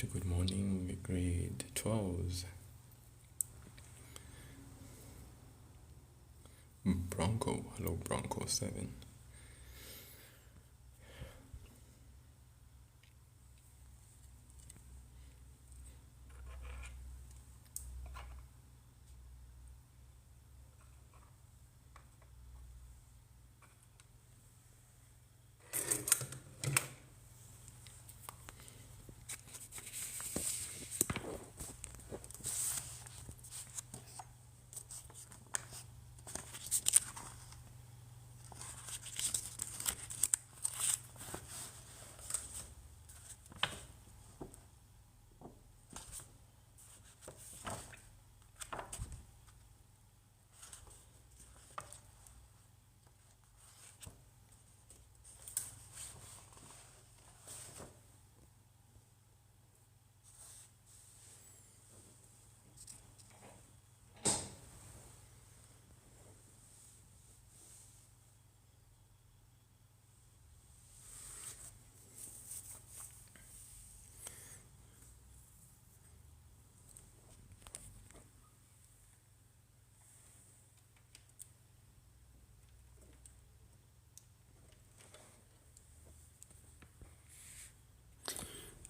Good morning, grade 12s. Bronco, hello Bronco 7.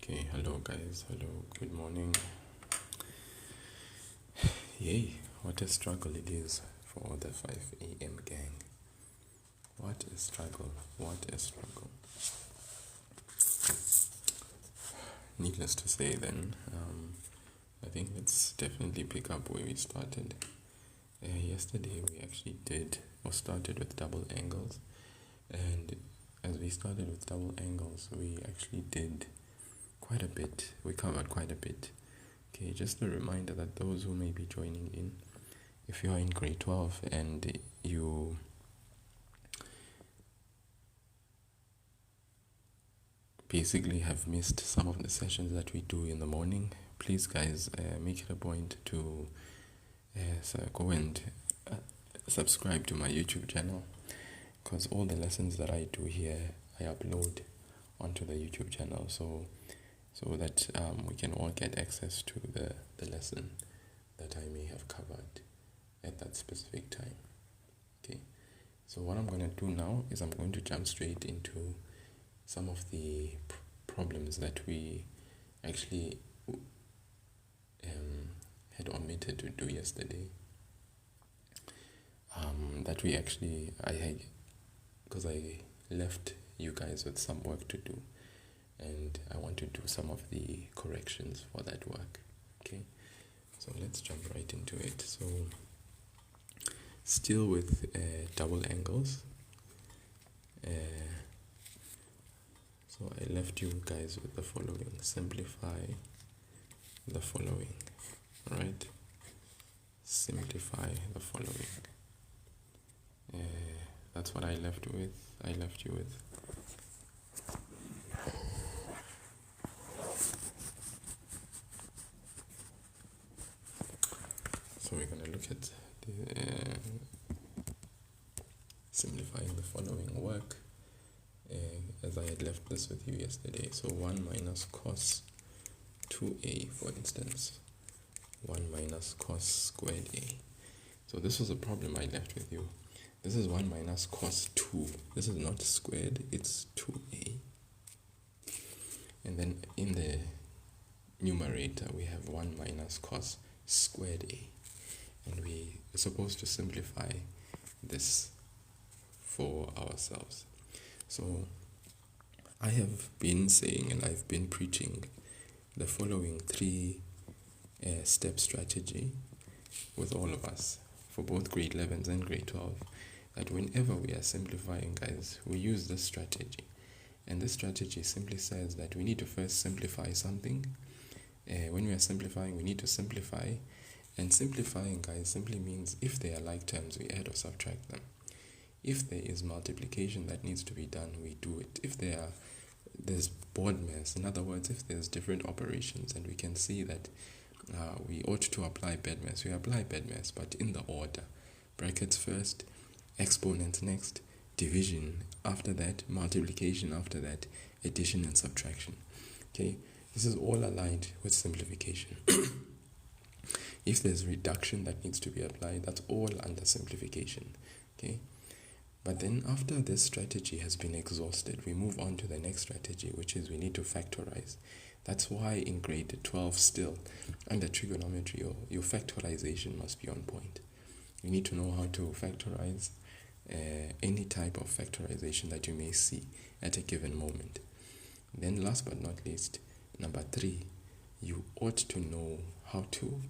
Okay, hello guys, hello, good morning. Yay, what a struggle it is for the 5 a.m. gang. What a struggle, what a struggle. Needless to say then, I think let's definitely pick up where we started. Yesterday we actually started with double angles, and as we started with double angles, we actually did quite a bit. We covered quite a bit. Okay, just a reminder that those who may be joining in, if you are in grade 12 and you basically have missed some of the sessions that we do in the morning, please guys, make it a point to go and subscribe to my YouTube channel, because all the lessons that I do here I upload onto the YouTube channel, so that we can all get access to the lesson that I may have covered at that specific time. Okay, so what I'm going to do now is I'm going to jump straight into some of the problems that we actually had omitted to do yesterday. That we actually, because I left you guys with some work to do, and I want to do some of the corrections for that work. Okay, so let's jump right into it. So still with double angles, so I left you guys with the following: simplify the following. Right, simplify the following. That's what I left you with. So we're going to look at the simplifying the following work, as I had left this with you yesterday. So 1 minus cos 2a, for instance. 1 minus cos squared a. So this was a problem I left with you. This is 1 minus cos 2. This is not squared, it's 2a. And then in the numerator we have 1 minus cos squared a. And we are supposed to simplify this for ourselves. So I have been saying, and I've been preaching, the following 3-step strategy with all of us for both grade 11s and grade 12, that whenever we are simplifying, guys, we use this strategy. And this strategy simply says that we need to first simplify something. When we are simplifying, we need to simplify. And simplifying, guys, simply means if they are like terms, we add or subtract them. If there is multiplication that needs to be done, we do it. If there's board mass, in other words, if there's different operations and we can see that we ought to apply BEDMAS, we apply BEDMAS, but in the order: brackets first, exponents next, division after that, multiplication after that, addition and subtraction. Okay, This is all aligned with simplification. If there's reduction that needs to be applied, that's all under simplification. Okay. But then after this strategy has been exhausted, we move on to the next strategy, which is we need to factorize. That's why in grade 12 still, under trigonometry, your factorization must be on point. You need to know how to factorize any type of factorization that you may see at a given moment. Then last but not least, number 3, you ought to know how to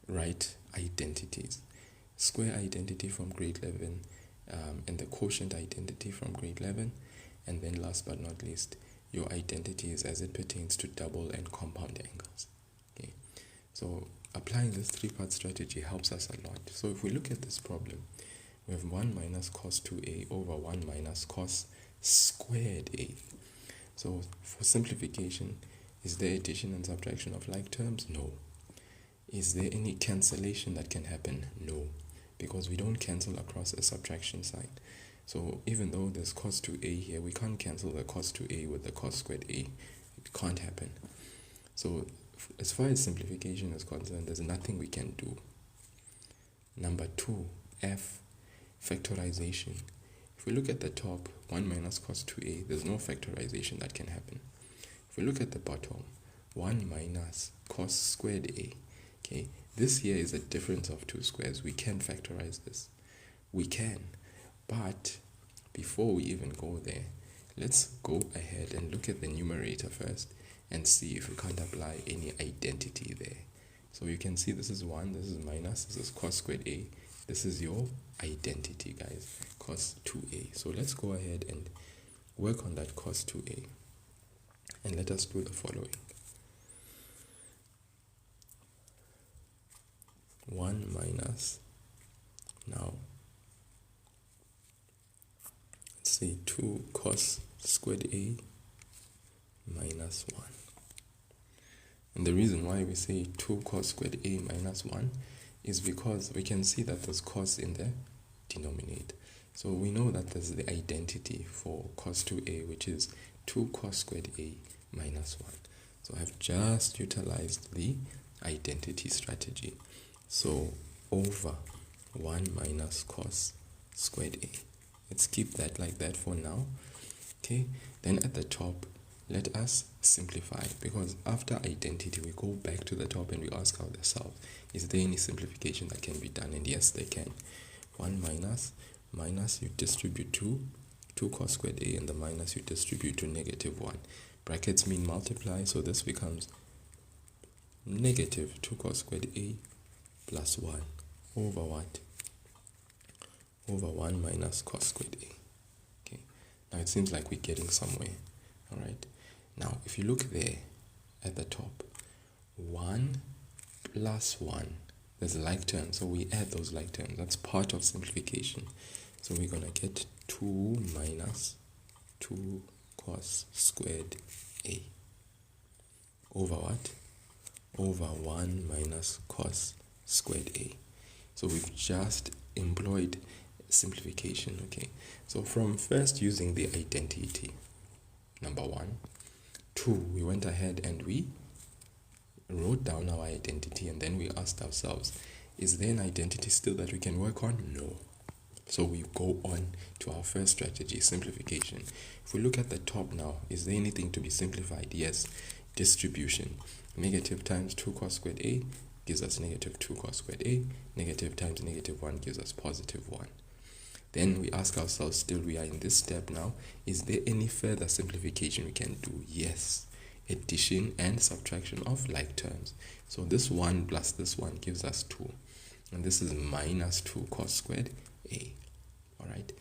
write identities. Square identity from grade 11 and the quotient identity from grade 11, and then last but not least, your identities as it pertains to double and compound angles. Okay, so applying this 3-part strategy helps us a lot. So if we look at this problem, we have 1 minus cos 2a over 1 minus cos squared a. So for simplification, is there addition and subtraction of like terms? No. Is there any cancellation that can happen? No, because we don't cancel across a subtraction sign. So even though there's cos 2a here, we can't cancel the cos 2a with the cos squared a. It can't happen. So as far as simplification is concerned, there's nothing we can do. Number 2, F, factorization. If we look at the top, 1 minus cos 2a, there's no factorization that can happen. If we look at the bottom, 1 minus cos squared a. Okay, this here is a difference of 2 squares. We can factorize this. We can. But before we even go there, let's go ahead and look at the numerator first and see if we can't apply any identity there. So you can see this is 1, this is minus, this is cos squared a. This is your identity, guys, cos 2a. So let's go ahead and work on that cos 2a. And let us do the following. 1 minus, now, let's say 2 cos squared a minus 1. And the reason why we say 2 cos squared a minus 1 is because we can see that there's cos in the denominator. So we know that there's the identity for cos 2a, which is 2 cos squared a minus 1. So I've just utilized the identity strategy. So over 1 minus cos squared a. Let's keep that like that for now. Okay, then at the top, let us simplify, because after identity, we go back to the top and we ask ourselves, is there any simplification that can be done? And yes, they can. 1 minus, you distribute to 2 cos squared a, and the minus you distribute to negative 1. Brackets mean multiply, so this becomes negative 2 cos squared a plus 1 over what? Over 1 minus cos squared a. Okay, now it seems like we're getting somewhere. All right, now if you look there at the top, 1 plus 1, there's a like term, so we add those like terms. That's part of simplification. So we're going to get 2 minus 2 cos squared a over what? Over 1 minus cos squared a. So we've just employed simplification. Okay, so from first using the identity, number 1, 2, we went ahead and we wrote down our identity, and then we asked ourselves, is there an identity still that we can work on? No. So we go on to our first strategy, simplification. If we look at the top now, is there anything to be simplified? Yes, distribution. Negative times 2 cos squared a gives us negative 2 cos squared a. Negative times negative 1 gives us positive 1. Then we ask ourselves, still we are in this step now, is there any further simplification we can do? Yes, addition and subtraction of like terms. So this 1 plus this 1 gives us 2. And this is minus 2 cos squared a. Alright,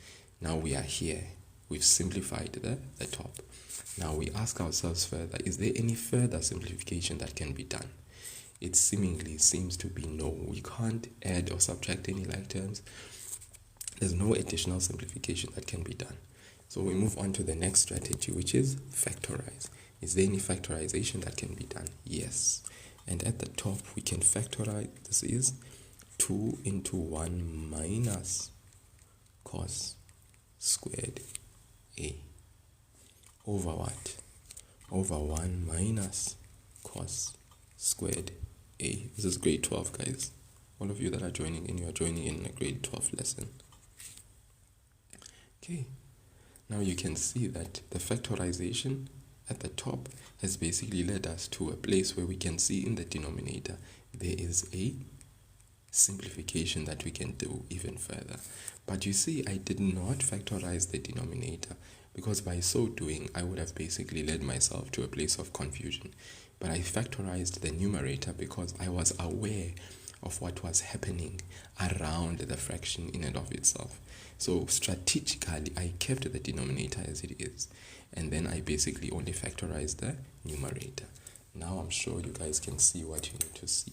now we are here. We've simplified the top. Now we ask ourselves further, is there any further simplification that can be done? It seemingly seems to be no. We can't add or subtract any like terms. There's no additional simplification that can be done. So we move on to the next strategy, which is factorize. Is there any factorization that can be done? Yes. And at the top, we can factorize. This is 2 into 1 minus cos squared a over what? over 1 minus cos squared a. This is grade 12, guys. All of you that are joining in, you are joining in a grade 12 lesson. Okay, now you can see that the factorization at the top has basically led us to a place where we can see in the denominator there is a simplification that we can do even further. But you see, I did not factorize the denominator, because by so doing I would have basically led myself to a place of confusion. But I factorized the numerator because I was aware of what was happening around the fraction in and of itself. So strategically I kept the denominator as it is, and then I basically only factorized the numerator. Now I'm sure you guys can see what you need to see,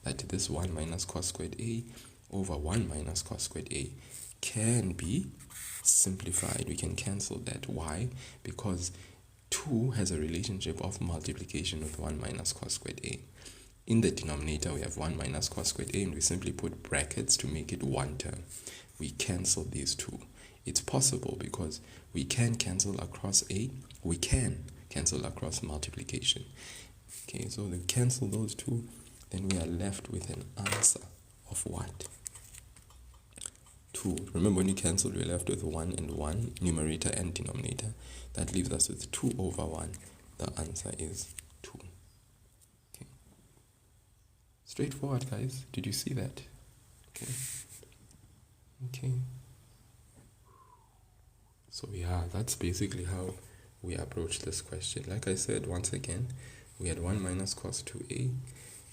that this 1 minus cos squared a over 1 minus cos squared a can be simplified. We can cancel that. Why? Because 2 has a relationship of multiplication with 1 minus cos squared a. In the denominator we have 1 minus cos squared a, and we simply put brackets to make it one term. We cancel these two. It's possible because we can cancel across a, we can cancel across multiplication. Okay, so we cancel those two, then we are left with an answer of what? 2. Remember, when you cancel, we're left with 1 and 1, numerator and denominator. That leaves us with 2 over 1. The answer is 2. Okay. Straightforward, guys. Did you see that? Okay. Okay. So yeah, that's basically how we approach this question. Like I said, once again, we had 1 minus cos 2a,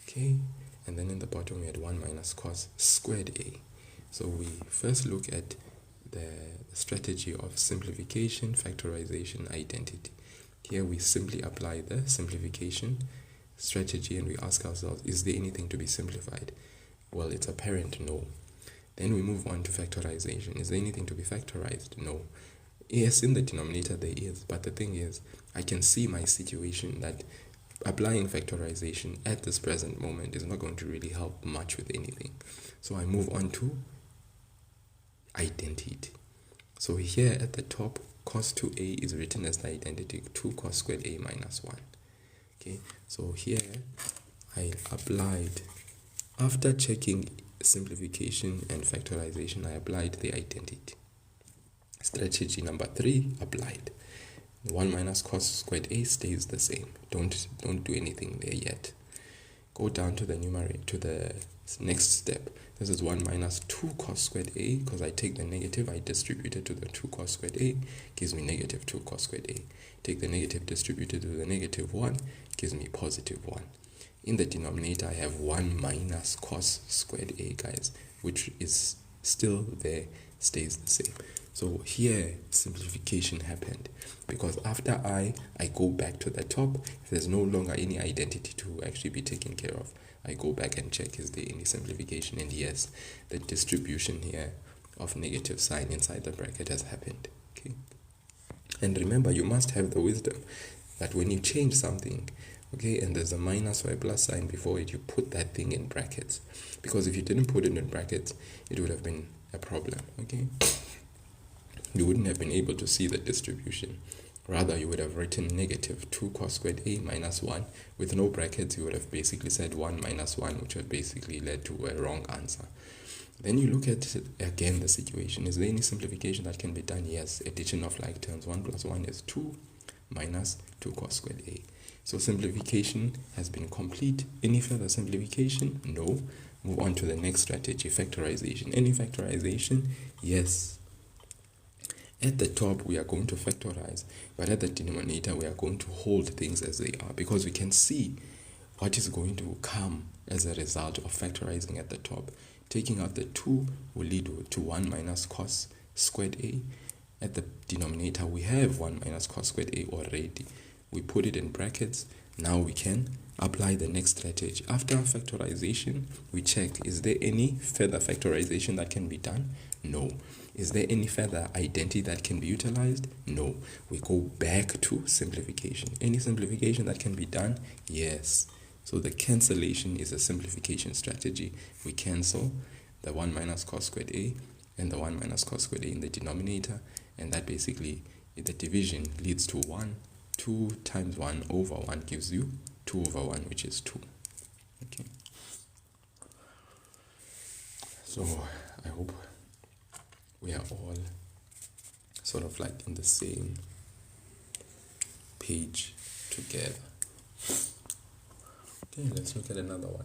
okay, and then in the bottom we had 1 minus cos squared a. So we first look at the strategy of simplification, factorization, identity. Here we simply apply the simplification strategy and we ask ourselves, is there anything to be simplified? Well, it's apparent, no. Then we move on to factorization. Is there anything to be factorized? No. Yes, in the denominator there is, but the thing is, I can see my situation that applying factorization at this present moment is not going to really help much with anything. So I move on to identity. So here at the top, cos 2a is written as the identity 2 cos squared a minus 1. Okay, so here I applied, after checking simplification and factorization, I applied the identity. Strategy number 3 applied. 1 minus cos squared a stays the same. Don't do anything there yet. Go down to the numerator, to the next step. This is 1 minus 2 cos squared a, because I take the negative, I distribute it to the 2 cos squared a, gives me negative 2 cos squared a. Take the negative, distribute it to the negative 1, gives me positive 1. In the denominator, I have 1 minus cos squared a, guys, which is still there, stays the same. So here, simplification happened, because after I go back to the top. If there's no longer any identity to actually be taken care of, I go back and check, is there any simplification? And yes, the distribution here of negative sign inside the bracket has happened. Okay. And remember, you must have the wisdom that when you change something, okay, and there's a minus or a plus sign before it, you put that thing in brackets. Because if you didn't put it in brackets, it would have been a problem, okay? You wouldn't have been able to see the distribution. Rather, you would have written negative 2 cos squared a minus 1. With no brackets, you would have basically said 1 minus 1, which would basically led to a wrong answer. Then you look at, again, the situation. Is there any simplification that can be done? Yes, addition of like terms. 1 plus 1 is 2 minus 2 cos squared a. So simplification has been complete. Any further simplification? No. Move on to the next strategy, factorization. Any factorization? Yes. At the top, we are going to factorize, but at the denominator, we are going to hold things as they are, because we can see what is going to come as a result of factorizing at the top. Taking out the 2 will lead to 1 minus cos squared a. At the denominator, we have 1 minus cos squared a already. We put it in brackets. Now we can apply the next strategy. After factorization, we check, is there any further factorization that can be done? No. Is there any further identity that can be utilized? No. We go back to simplification. Any simplification that can be done? Yes. So the cancellation is a simplification strategy. We cancel the 1 minus cos squared a and the 1 minus cos squared a in the denominator, and that basically, the division leads to 1, 2 times 1 over 1 gives you 2 over 1, which is 2. Okay. So I hope we are all sort of like in the same page together. Okay, let's look at another one.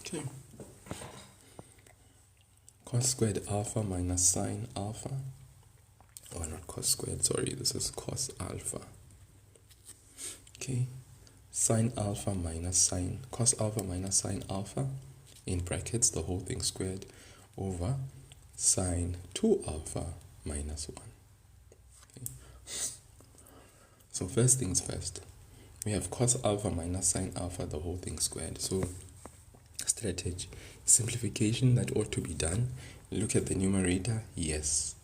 Okay. Cos squared alpha minus sine alpha. Oh, not cos squared, sorry, this is cos alpha. Okay. Sine alpha minus sine, cos alpha minus sine alpha, in brackets, the whole thing squared, over sine 2 alpha minus 1. Okay. So first things first, we have cos alpha minus sine alpha, the whole thing squared. So strategy, simplification that ought to be done. Look at the numerator. Yes,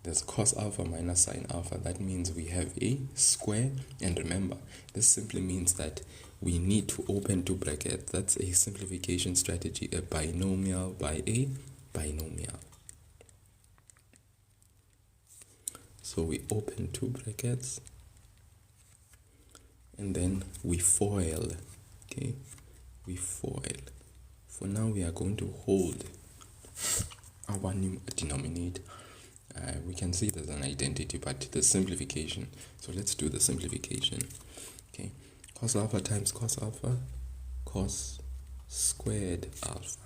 there's cos alpha minus sine alpha. That means we have a square. And remember, this simply means that we need to open two brackets. That's a simplification strategy, a binomial by a binomial. So we open two brackets and then we FOIL. Okay, we FOIL. For now, we are going to hold our denominator. We can see there's an identity, but the simplification. So let's do the simplification. Okay, cos alpha times cos alpha, cos squared alpha.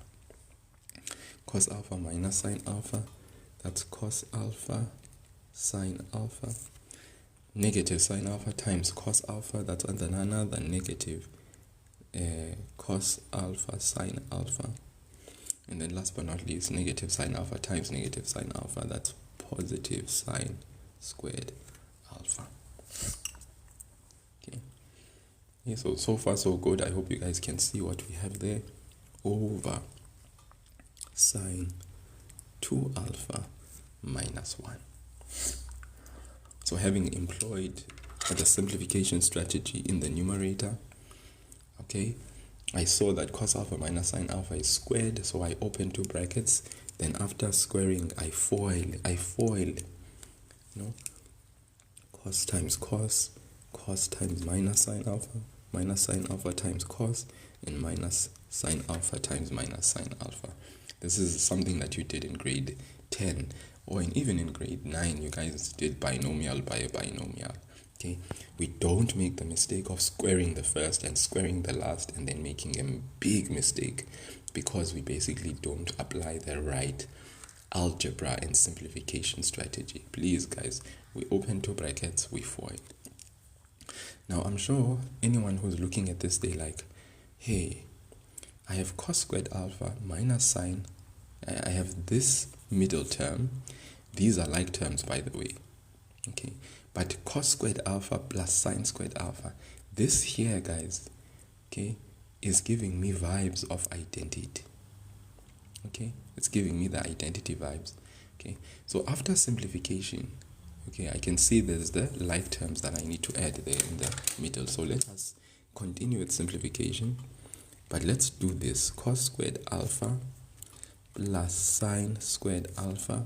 Cos alpha minus sine alpha, that's cos alpha sine alpha. Negative sine alpha times cos alpha, that's another negative cos alpha sine alpha. And then last but not least, negative sine alpha times negative sine alpha, that's positive sine squared alpha. Okay. Yeah, so far so good. I hope you guys can see what we have there. Over sine 2 alpha minus 1. So having employed the simplification strategy in the numerator, okay, I saw that cos alpha minus sine alpha is squared, so I open two brackets. Then after squaring, I FOIL, cos times cos, cos times minus sine alpha times cos, and minus sine alpha times minus sine alpha. This is something that you did in grade 10, or even in grade 9, you guys did binomial by a binomial. Okay, we don't make the mistake of squaring the first and squaring the last and then making a big mistake because we basically don't apply the right algebra and simplification strategy. Please guys, we open two brackets, we FOIL. Now I'm sure anyone who's looking at this, they like, hey, I have cos squared alpha minus sine, I have this middle term, these are like terms by the way, okay, but cos squared alpha plus sine squared alpha, this here guys, okay, is giving me vibes of identity. Okay, it's giving me the identity vibes. Okay, so after simplification, okay, I can see there's the like terms that I need to add there in the middle. So let us continue with simplification, but let's do this. Cos squared alpha plus sine squared alpha.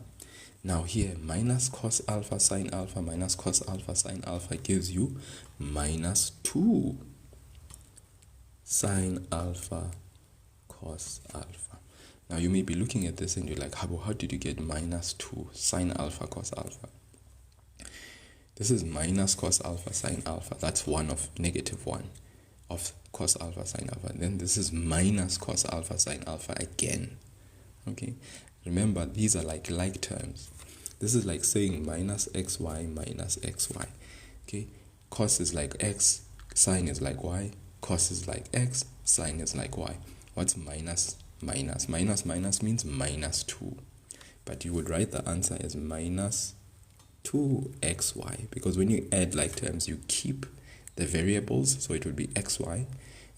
Now here, minus cos alpha sine alpha minus cos alpha sine alpha gives you minus 2 sine alpha cos alpha. Now you may be looking at this and you're like, how did you get minus 2 sine alpha cos alpha? This is minus cos alpha sine alpha. That's 1 of negative 1 of cos alpha sine alpha. Then this is minus cos alpha sine alpha again. Okay, remember these are like terms. This is like saying minus xy minus xy. Okay, cos is like x, sine is like y, cos is like x, sine is like y. What's minus? Minus means minus 2, but you would write the answer as minus 2xy, because when you add like terms, you keep the variables, so it would be xy,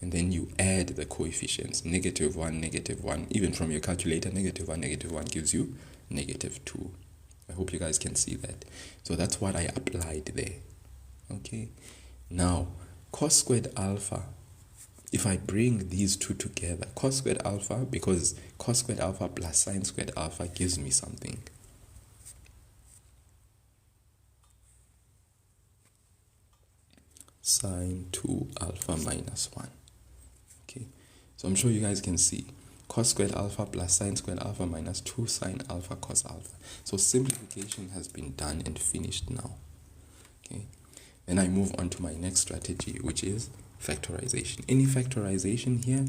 and then you add the coefficients, negative 1, even from your calculator, negative 1 gives you negative 2. I hope you guys can see that. So that's what I applied there. Okay, Now, cos squared alpha, if I bring these two together, cos squared alpha, because cos squared alpha plus sine squared alpha gives me something. Sine 2 alpha minus 1. Okay, so I'm sure you guys can see cos squared alpha plus sine squared alpha minus 2 sine alpha cos alpha. So simplification has been done and finished now. Okay, then I move on to my next strategy, which is factorization. Any factorization here?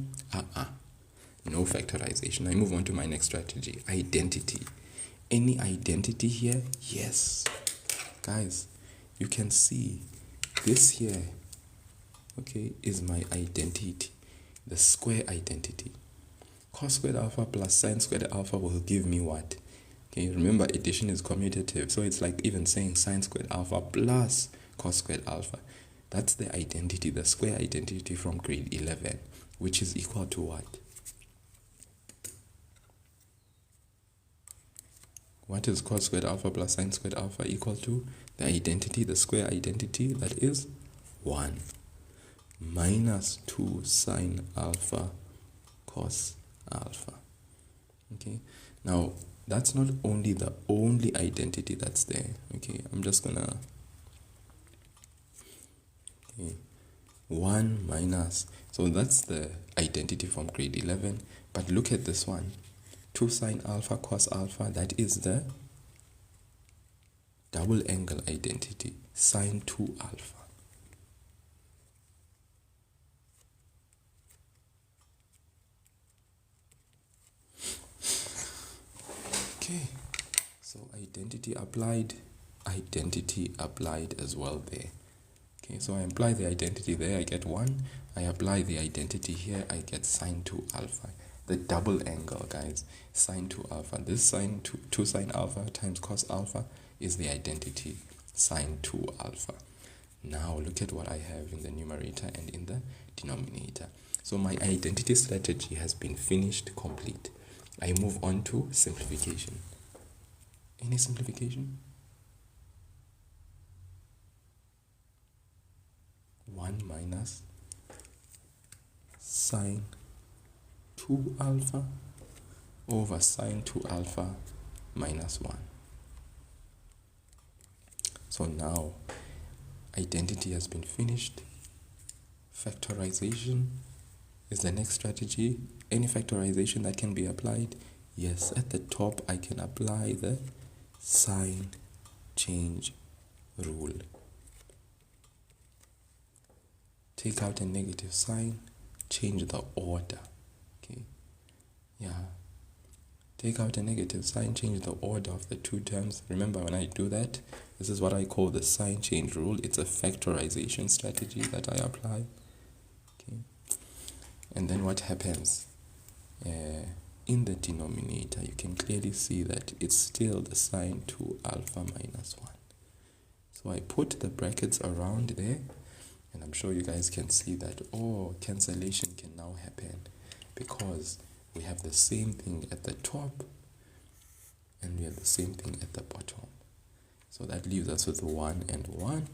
No factorization. I move on to my next strategy, identity. Any identity here? Yes. Guys, you can see this here, okay, is my identity, the square identity. Cos squared alpha plus sine squared alpha will give me what? Okay, remember addition is commutative, so it's like even saying sine squared alpha plus cos squared alpha. That's the identity, the square identity from grade 11, which is equal to what? What is cos squared alpha plus sine squared alpha equal to? The identity, the square identity, that is 1 minus 2 sine alpha cos alpha. Okay, now that's not only the only identity that's there. Okay, I'm just gonna 1 minus, so that's the identity from grade 11, but look at this one, 2 sine alpha cos alpha, that is the double angle identity, sine 2 alpha. Okay, so identity applied as well there. Okay, so I apply the identity there, I get 1. I apply the identity here, I get sine 2 alpha. The double angle, guys, sine 2 alpha. This sine 2 sine alpha times cos alpha is the identity, sine 2 alpha. Now look at what I have in the numerator and in the denominator. So my identity strategy has been finished, complete. I move on to simplification. Any simplification? 1 minus sine 2 alpha over sine 2 alpha minus 1. So now identity has been finished. Factorization is the next strategy. Any factorization that can be applied? Yes, at the top I can apply the sign change rule. Take out a negative sign, change the order. Okay, yeah. Take out a negative sign, change the order of the two terms. Remember, when I do that, this is what I call the sign change rule. It's a factorization strategy that I apply. Okay, and then what happens? In the denominator, you can clearly see that it's still the sine 2 alpha minus 1. So I put the brackets around there, and I'm sure you guys can see that, cancellation can now happen because we have the same thing at the top and we have the same thing at the bottom. So that leaves us with 1 and 1,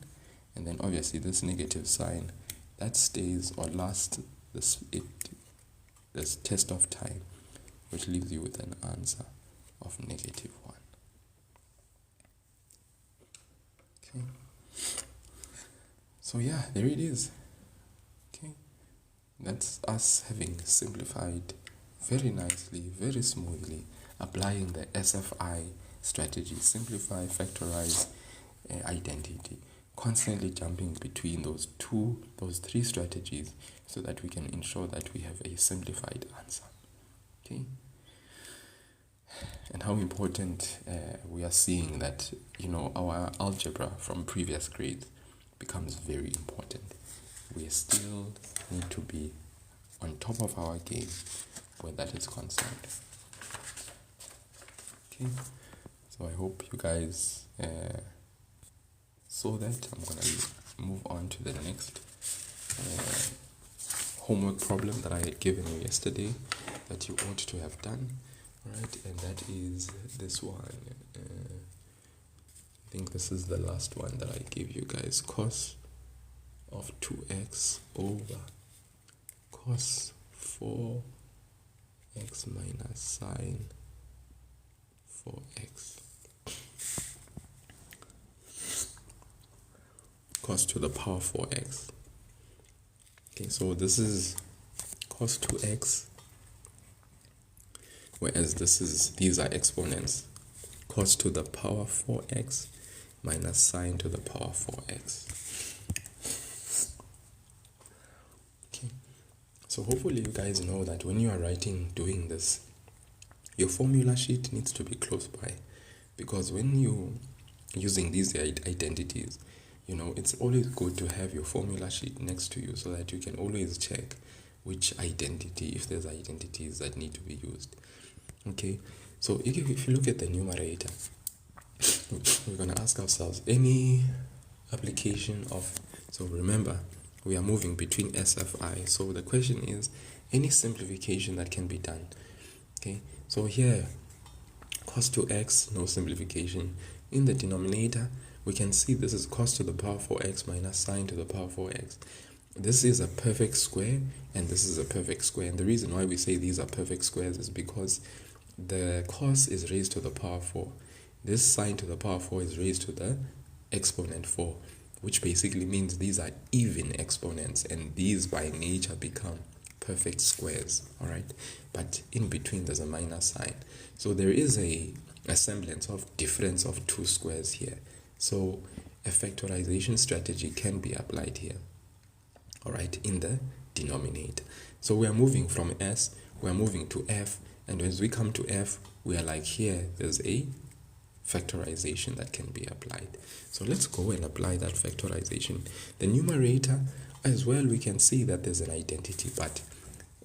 and then obviously this negative sign, that stays or lasts this test of time, which leaves you with an answer of negative 1. Okay. So yeah, there it is. Okay. That's us having simplified very nicely, very smoothly, applying the SFI strategy, simplify, factorize, identity, constantly jumping between those three strategies so that we can ensure that we have a simplified answer. Okay, and how important we are seeing that, our algebra from previous grades becomes very important. We still need to be on top of our game where that is concerned. Okay, so I hope you guys saw that. I'm gonna move on to the next homework problem that I had given you yesterday that you ought to have done, right? And that is this one. I think this is the last one that I gave you guys. Cos of 2x over cos 4x minus sine 4x. Cos to the power 4x. Okay, so this is cos 2x, whereas these are exponents. Cos to the power 4x minus sine to the power 4x. Okay, so hopefully you guys know that when you are doing this, your formula sheet needs to be close by, because when you using these identities, you know, it's always good to have your formula sheet next to you so that you can always check which identity, if there's identities that need to be used. Okay, so if you look at the numerator, we're going to ask ourselves any application of, so remember, we are moving between SFI. So the question is, any simplification that can be done. Okay, so here, cos 2x, no simplification. In the denominator, we can see this is cos to the power 4x minus sine to the power 4x. This is a perfect square, and this is a perfect square. And the reason why we say these are perfect squares is because the cos is raised to the power 4. This sine to the power 4 is raised to the exponent 4, which basically means these are even exponents, and these by nature become perfect squares, all right? But in between there's a minus sign. So there is a semblance of difference of two squares here. So a factorization strategy can be applied here, all right, in the denominator. So we are moving from S, we are moving to F, and as we come to F, we are like here, there's a factorization that can be applied. So let's go and apply that factorization. The numerator as well, we can see that there's an identity, but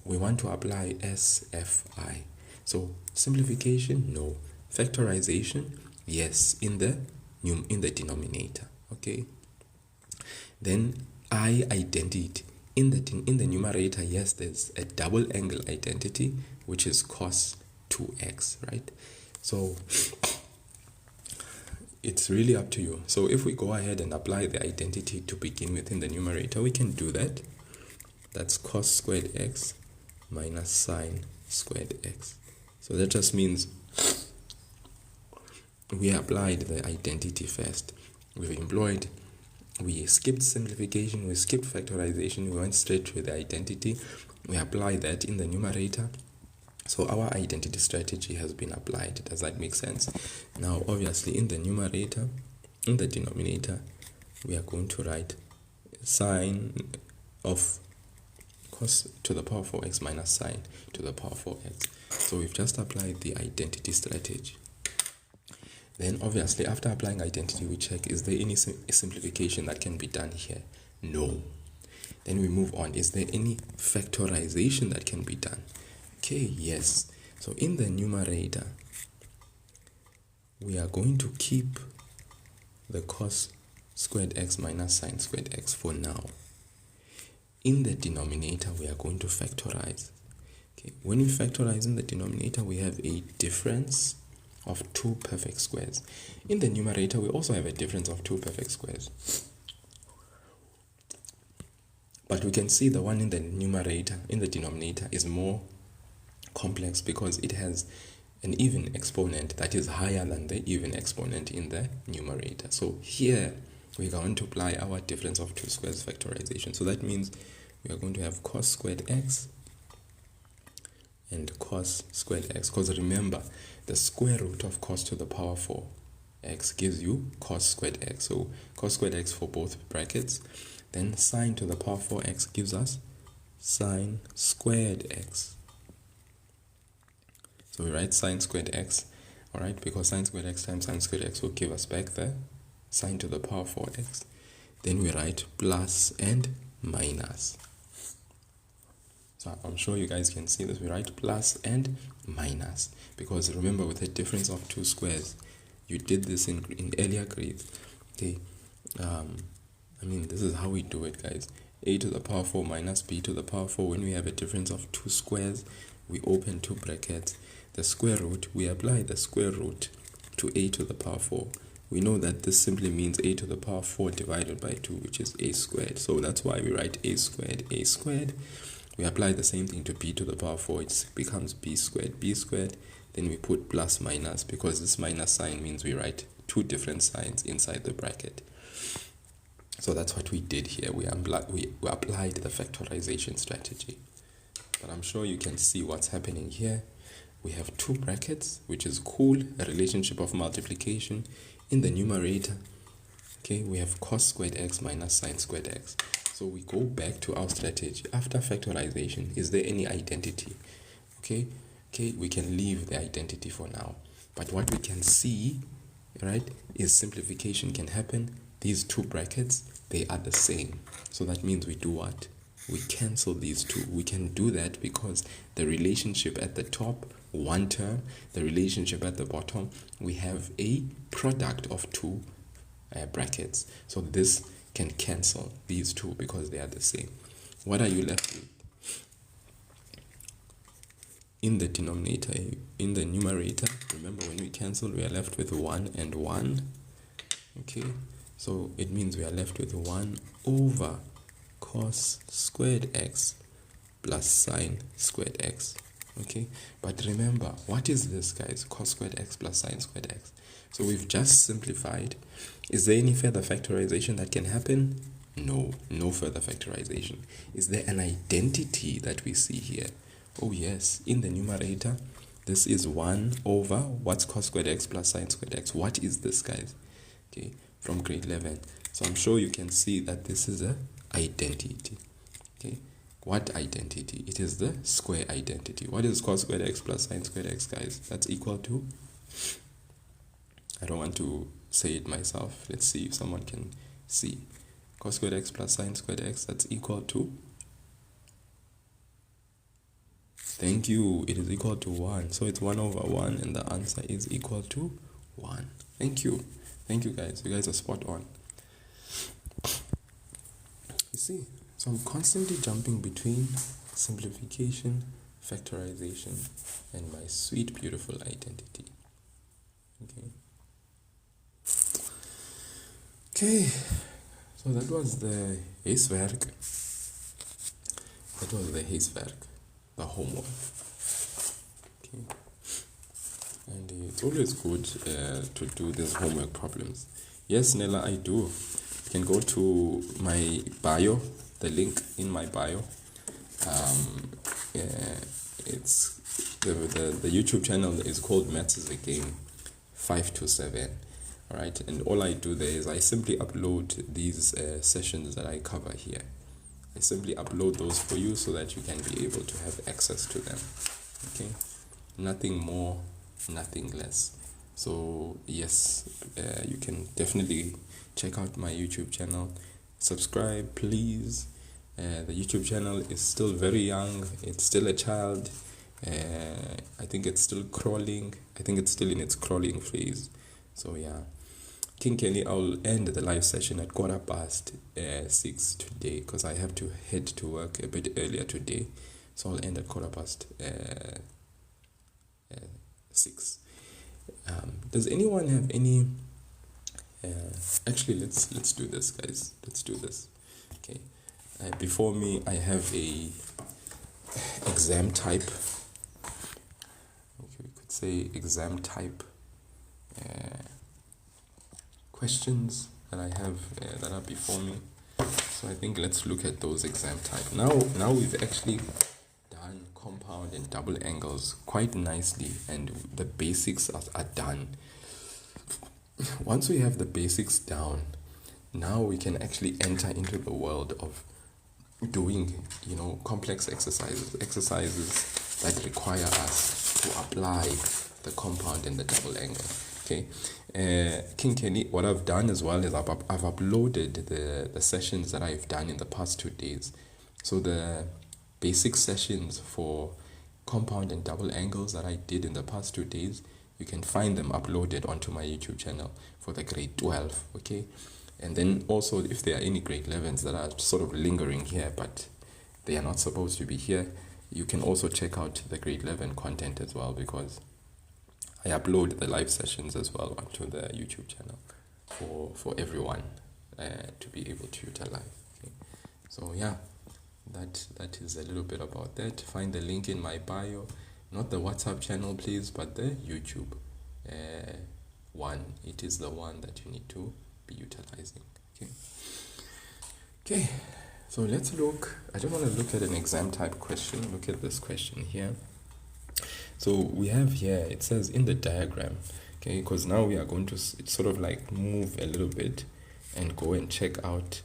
we want to apply SFI. So simplification, no. Factorization, yes, in the denominator. Okay. Then I identity in the numerator, yes, there's a double angle identity, which is cos 2x, right? So it's really up to you. So if we go ahead and apply the identity to begin with in the numerator, we can do that. That's cos squared x minus sine squared x. So that just means we applied the identity first. We skipped simplification, we skipped factorization, we went straight to the identity. We applied that in the numerator. So our identity strategy has been applied. Does that make sense? Now, obviously, in the numerator, in the denominator, we are going to write sine of cos to the power 4x minus sine to the power 4x. So we've just applied the identity strategy. Then, obviously, after applying identity, we check, is there any simplification that can be done here? No. Then we move on. Is there any factorization that can be done? Okay, yes. So in the numerator, we are going to keep the cos squared x minus sine squared x for now. In the denominator, we are going to factorize. Okay, when we factorize in the denominator, we have a difference of two perfect squares. In the numerator, we also have a difference of two perfect squares. But we can see the one in the numerator, in the denominator, is more complex because it has an even exponent that is higher than the even exponent in the numerator. So here we're going to apply our difference of two squares factorization. So that means we are going to have cos squared x and cos squared x, because remember, the square root of cos to the power 4x gives you cos squared x. So cos squared x for both brackets. Then sine to the power 4x gives us sine squared x. So we write sine squared x, all right, because sine squared x times sine squared x will give us back the sine to the power 4x. Then we write plus and minus. So I'm sure you guys can see this. We write plus and minus because remember, with a difference of two squares, you did this in earlier grades. Okay, I mean, this is how we do it, guys. A to the power 4 minus b to the power 4. When we have a difference of two squares, we open two brackets. The square root, we apply the square root to a to the power 4 we know that this simply means a to the power 4 divided by 2, which is a squared. So that's why we write a squared. We apply the same thing to b to the power 4. It becomes b squared. Then we put plus minus, because this minus sign means we write two different signs inside the bracket. So that's what we did here. We applied the factorization strategy. But I'm sure you can see what's happening here. We have two brackets, which is cool, a relationship of multiplication. In the numerator, okay, we have cos squared x minus sine squared x. So we go back to our strategy. After factorization, is there any identity? Okay, we can leave the identity for now. But what we can see, right, is simplification can happen. These two brackets, they are the same. So that means we do what? We cancel these two. We can do that because the relationship at the top, one term, the relationship at the bottom, we have a product of two brackets. So this can cancel these two because they are the same. What are you left with? In the denominator, in the numerator, remember when we cancel, we are left with 1 and 1. Okay, so it means we are left with 1 over cos squared x plus sine squared x. Okay, but remember, what is this, guys? Cos squared x plus sine squared x. So we've just simplified. Is there any further factorization that can happen? No further factorization. Is there an identity that we see here? Oh yes, in the numerator, this is 1 over what's cos squared x plus sine squared x. What is this, guys? Okay, from grade 11. So I'm sure you can see that this is a identity. Okay, what identity? It is the square identity. What is cos squared x plus sine squared x, guys? That's equal to, I don't want to say it myself. Let's see if someone can see. Cos squared x plus sine squared x, that's equal to, thank you, it is equal to 1. So it's 1 over 1 and the answer is equal to 1. Thank you guys. You guys are spot on. You see, so I'm constantly jumping between simplification, factorization, and my sweet, beautiful identity. Okay, so that was the huiswerk. The homework. Okay, and it's always good to do these homework problems. Yes, Nella, I do. You can go to my bio, the link in my bio. It's the YouTube channel is called Maths is a Game 527. All right, and all I do there is I simply upload these sessions that I cover here. I simply upload those for you so that you can be able to have access to them. Okay, nothing more, nothing less. So yes, you can definitely check out my YouTube channel. Subscribe, please. The YouTube channel is still very young. It's still a child. I think it's still crawling. I think it's still in its crawling phase. So yeah, King Kenny, I'll end the live session at 6:15 today because I have to head to work a bit earlier today. So I'll end at 6:15. Does anyone have any? Actually, let's do this, guys. Let's do this. Okay. Before me, I have a exam type. Okay, we could say exam type questions that I have that are before me. So I think let's look at those exam type. Now we've actually done compound and double angles quite nicely, and the basics are done. Once we have the basics down, now we can actually enter into the world of doing, complex exercises that require us to apply the compound and the double angle. Okay, King Kenny, what I've done as well is I've uploaded the sessions that I've done in the past 2 days. So the basic sessions for compound and double angles that I did in the past 2 days, you can find them uploaded onto my YouTube channel for the grade 12, okay? And then also, if there are any grade 11s that are sort of lingering here, but they are not supposed to be here, you can also check out the grade 11 content as well, because I upload the live sessions as well onto the YouTube channel. for everyone to be able to utilize. Okay? So yeah, that is a little bit about that. Find the link in my bio, not the WhatsApp channel please, but the YouTube one. It is the one that you need to be utilizing. Okay, so let's look. I just want to look at an exam type question. Look at this question here. So we have here, it says in the diagram, okay, because now we are going to sort of like move a little bit and go and check out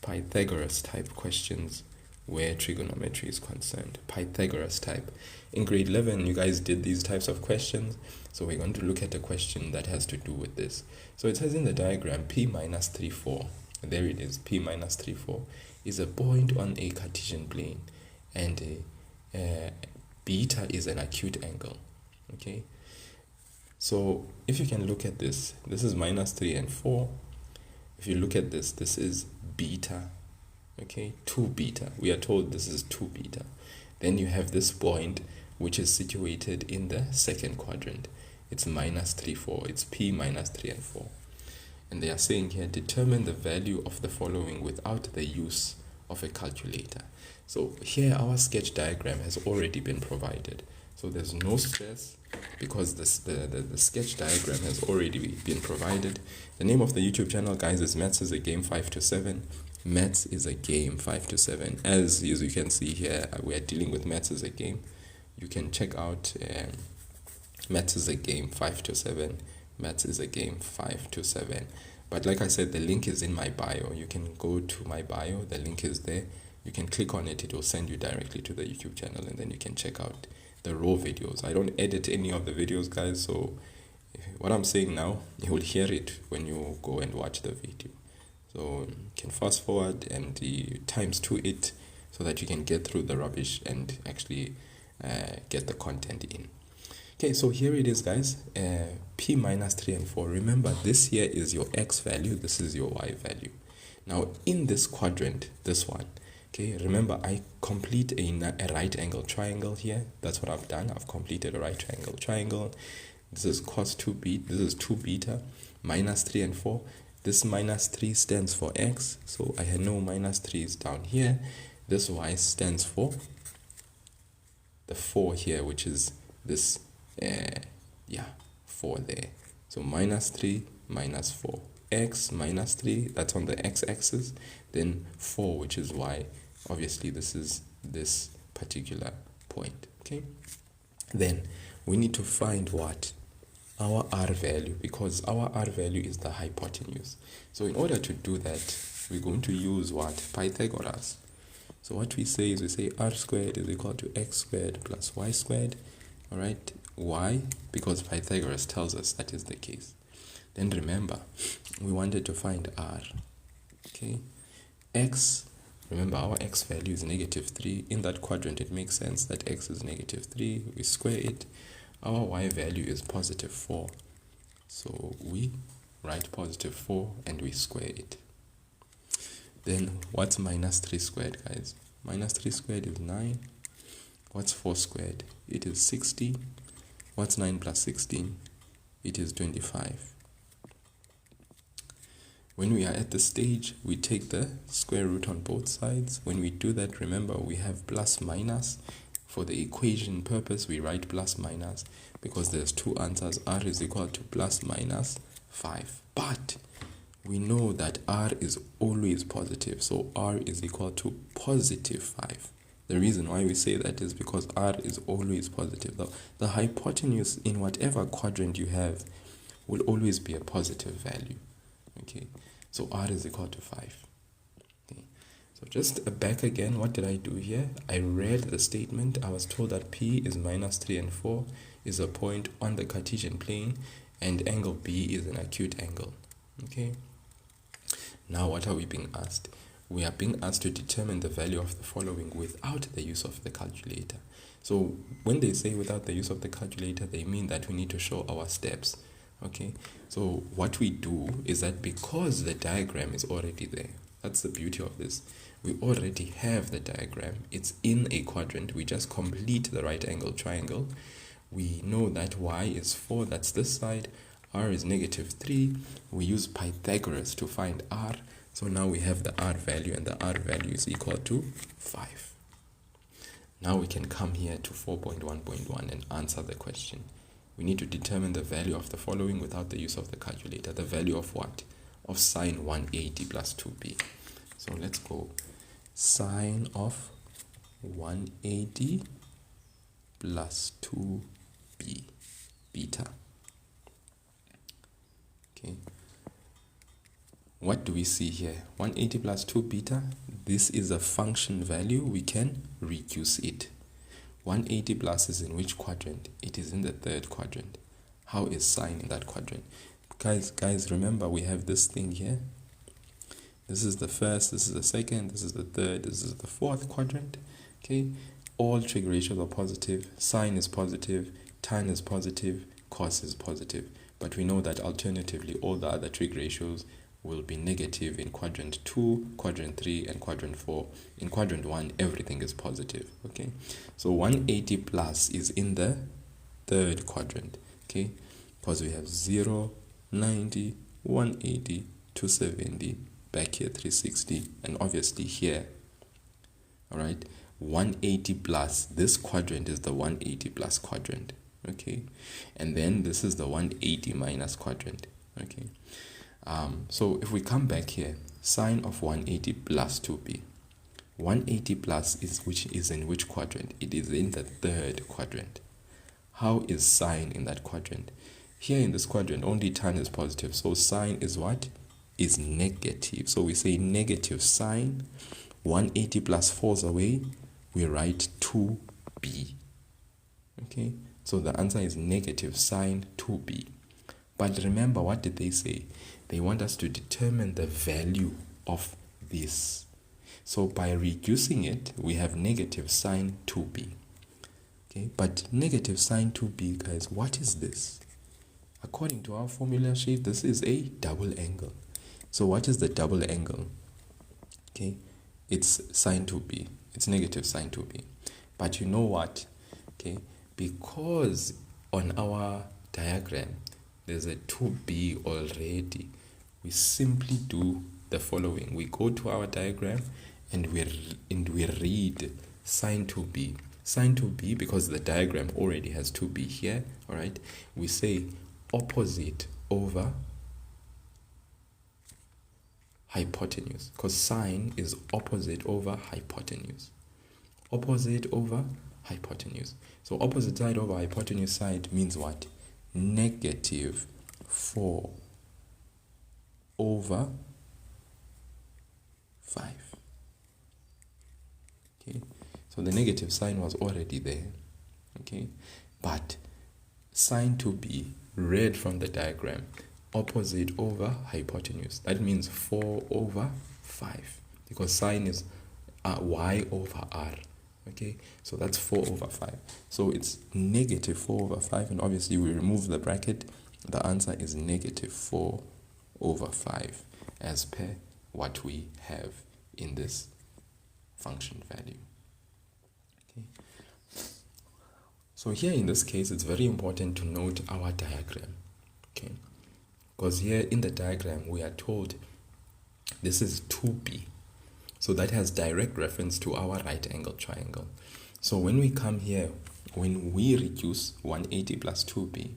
Pythagoras type questions where trigonometry is concerned. Pythagoras type. In grade 11, you guys did these types of questions. So we're going to look at a question that has to do with this. So it says in the diagram, P minus 3, 4. There it is, P minus 3, 4 is a point on a Cartesian plane, and beta is an acute angle. Okay, so if you can look at this, this is minus 3 and 4. If you look at this, this is beta. Okay, 2 beta. We are told this is 2 beta. Then you have this point which is situated in the second quadrant. It's minus 3, 4. It's P minus 3 and 4. And they are saying here, determine the value of the following without the use of a calculator. So here our sketch diagram has already been provided. So there's no stress because the sketch diagram has already been provided. The name of the YouTube channel, guys, is Maths is a Game 5 to 7. Maths is a Game 5 to 7. As you can see here, we are dealing with Maths as a Game. You can check out Maths is a Game 5 to 7. Maths is a Game 5 to 7. But like I said, the link is in my bio. You can go to my bio. The link is there. You can click on it. It will send you directly to the YouTube channel, and then you can check out the raw videos. I don't edit any of the videos, guys. So what I'm saying now, you will hear it when you go and watch the video. So you can fast forward and times to it so that you can get through the rubbish and actually get the content in. Okay, so here it is, guys. P minus 3 and 4. Remember, this here is your x value. This is your y value. Now, in this quadrant, this one, okay, remember, I complete a right angle triangle here. That's what I've done. I've completed a right angle triangle. This is cos 2 beta. This is 2 beta. Minus 3 and 4. This minus 3 stands for x. So I know minus 3 is down here. This y stands for the 4 here, which is this 4 there. So minus 3 minus 4, x minus 3, that's on the x-axis, then 4, which is y. Obviously this is this particular point. Okay, then we need to find what? Our r value, because our r value is the hypotenuse. So in order to do that, we're going to use what? Pythagoras. So what we say is, we say r squared is equal to x squared plus y squared. All right, why? Because Pythagoras tells us that is the case. Then remember, we wanted to find r. Okay, x, remember our x value is negative 3. In that quadrant, it makes sense that x is negative 3. We square it. Our y value is positive 4. So we write positive 4 and we square it. Then what's minus 3 squared, guys? Minus 3 squared is 9. What's 4 squared? It is 60. What's 9 plus 16? It is 25. When we are at the stage, we take the square root on both sides. When we do that, remember, we have plus minus. For the equation purpose, we write plus minus because there's two answers. R is equal to plus minus 5. But we know that r is always positive. So r is equal to positive 5. The reason why we say that is because r is always positive. The hypotenuse in whatever quadrant you have will always be a positive value. Okay, so r is equal to 5. Okay, so just back again, what did I do here? I read the statement. I was told that P is minus 3 and 4 is a point on the Cartesian plane, and angle B is an acute angle. Okay, now what are we being asked? We are being asked to determine the value of the following without the use of the calculator. So when they say without the use of the calculator, they mean that we need to show our steps. Okay, so what we do is that because the diagram is already there, that's the beauty of this. We already have the diagram. It's in a quadrant. We just complete the right angle triangle. We know that y is 4, that's this side. r is -3. We use Pythagoras to find r. So now we have the r value, and the r value is equal to 5. Now we can come here to 4.1.1 and answer the question. We need to determine the value of the following without the use of the calculator. The value of what? Of sine 180 plus 2b. So let's go. Sine of 180 plus 2b, beta. Okay. What do we see here? 180 plus 2 beta. This is a function value. We can reduce it. 180 plus is in which quadrant? It is in the third quadrant. How is sine in that quadrant? Guys, remember we have this thing here. This is the first, this is the second, this is the third, this is the fourth quadrant. Okay, all trig ratios are positive. Sine is positive, tan is positive, cos is positive. But we know that alternatively all the other trig ratios will be negative in quadrant 2, quadrant 3, and quadrant 4. In quadrant 1, everything is positive. Okay, so 180 plus is in the third quadrant. Okay, because we have 0, 90, 180, 270, back here 360, and obviously here. All right, 180 plus, this quadrant is the 180 plus quadrant. Okay, and then this is the 180 minus quadrant. Okay, so if we come back here, sine of 180 plus 2b. 180 plus is in which quadrant? It is in the third quadrant. How is sine in that quadrant? Here in this quadrant, only tan is positive. So sine is what? Is negative. So we say negative sine. 180 plus falls away. We write 2b. Okay, so the answer is negative sine 2b. But remember, what did they say? They want us to determine the value of this. So by reducing it, we have negative sine 2b. Okay, but negative sine 2b, guys, what is this? According to our formula sheet, this is a double angle. So what is the double angle? Okay, it's sine 2b. It's negative sine 2b. But you know what? Okay, because on our diagram, there's a 2b already, we simply do the following. We go to our diagram and we read sine 2b. Sine 2b, because the diagram already has 2b here, all right, we say opposite over hypotenuse, because sine is opposite over hypotenuse. Opposite over hypotenuse. So opposite side over hypotenuse side means what? Negative 4 over 5. Okay, so the negative sign was already there. Okay, but sine 2b, read from the diagram, opposite over hypotenuse. That means 4 over 5, because sine is y over r. Okay, so that's 4 over 5. So it's negative 4 over 5, and obviously we remove the bracket. The answer is negative 4 over 5 as per what we have in this function value. Okay. So here in this case, it's very important to note our diagram. Okay, because here in the diagram we are told this is 2b. So that has direct reference to our right angle triangle. So when we come here, when we reduce 180 plus 2b,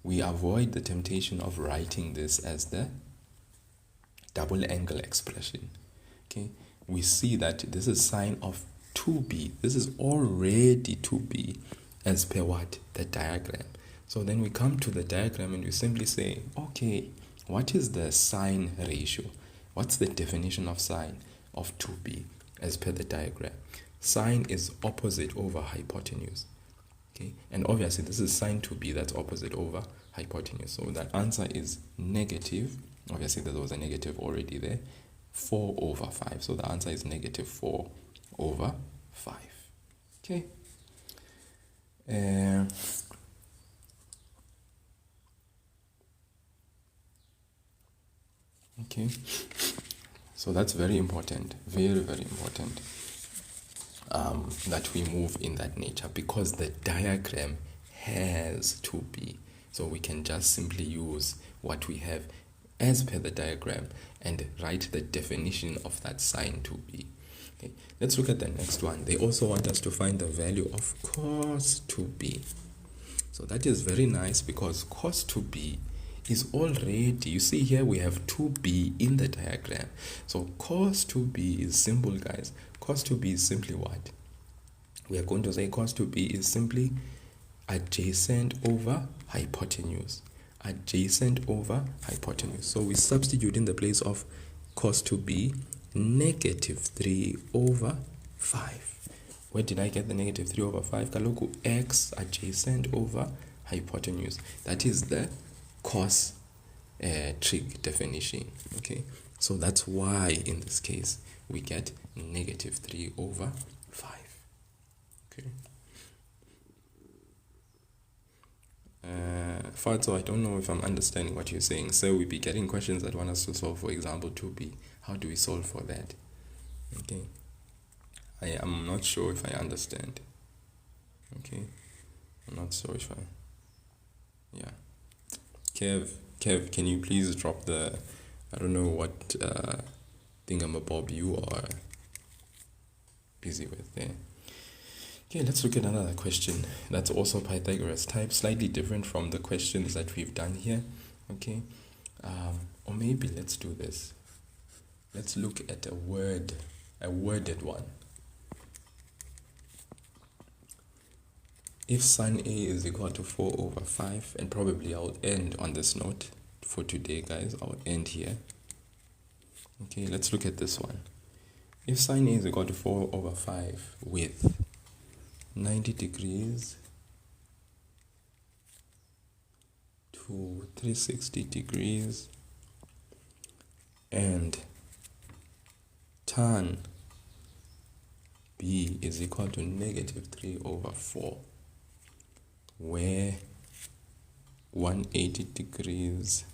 we avoid the temptation of writing this as the double angle expression. Okay, we see that this is sine of 2b. This is already 2b as per what? The diagram. So then we come to the diagram and we simply say, okay, what is the sine ratio? What's the definition of sine of 2b as per the diagram? Sine is opposite over hypotenuse. Okay, and obviously this is sine 2b, that's opposite over hypotenuse. So that answer is negative. Obviously there was a negative already there. 4 over 5. So the answer is negative 4 over 5. Okay. Okay. So that's very important. Very, very important. That we move in that nature, because the diagram has to be. So we can just simply use what we have as per the diagram and write the definition of that sine 2b. Okay, let's look at the next one. They also want us to find the value of cos 2b. So that is very nice because cos 2b is already, you see here we have 2b in the diagram. So cos 2b is simple, guys. Cos 2b is simply what? We are going to say cos 2b is simply adjacent over hypotenuse. Adjacent over hypotenuse. So we substitute in the place of cos 2b negative 3 over 5. Where did I get the negative 3 over 5? Kaloku x adjacent over hypotenuse. That is the cos trig definition. Okay, so that's why in this case we get negative 3 over 5. Okay. Fatso, I don't know if I'm understanding what you're saying. So we'll be getting questions that want us to solve for example 2b. How do we solve for that? Okay. I am not sure if I understand. Okay. I'm not sure if yeah. Kev, can you please drop the, I don't know what thingamabob you are busy with there. Okay, let's look at another question that's also Pythagoras type, slightly different from the questions that we've done here. Okay, or maybe let's do this. Let's look at a worded one. If sine A is equal to 4 over 5, and probably I'll end on this note for today, guys. I'll end here. Okay, let's look at this one. If sine A is equal to 4 over 5 with 90 degrees to 360 degrees and tan B is equal to negative 3 over 4, where 180 degrees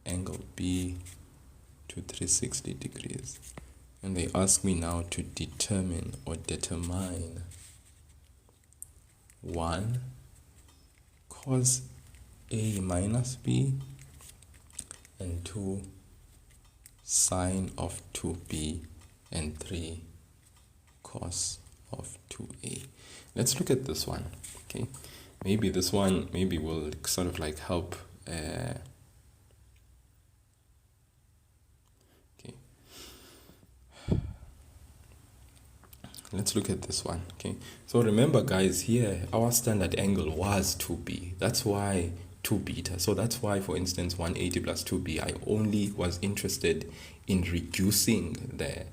angle B to 360 degrees. And they ask me now to determine 1 cos A minus B and 2 sine of 2B and 3 cos of 2A. Let's look at this one. Okay, maybe this one will sort of like help let's look at this one. Okay, so remember guys, here our standard angle was 2b, that's why 2 beta. So that's why, for instance, 180 plus 2b, I only was interested in reducing the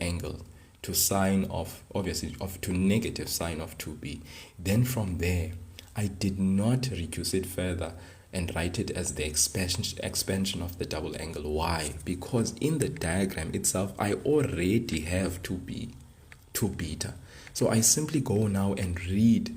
angle to sine of, obviously, to negative sine of 2b. Then from there I did not reduce it further and write it as the expansion of the double angle. Why? Because in the diagram itself I already have 2 beta. So I simply go now and read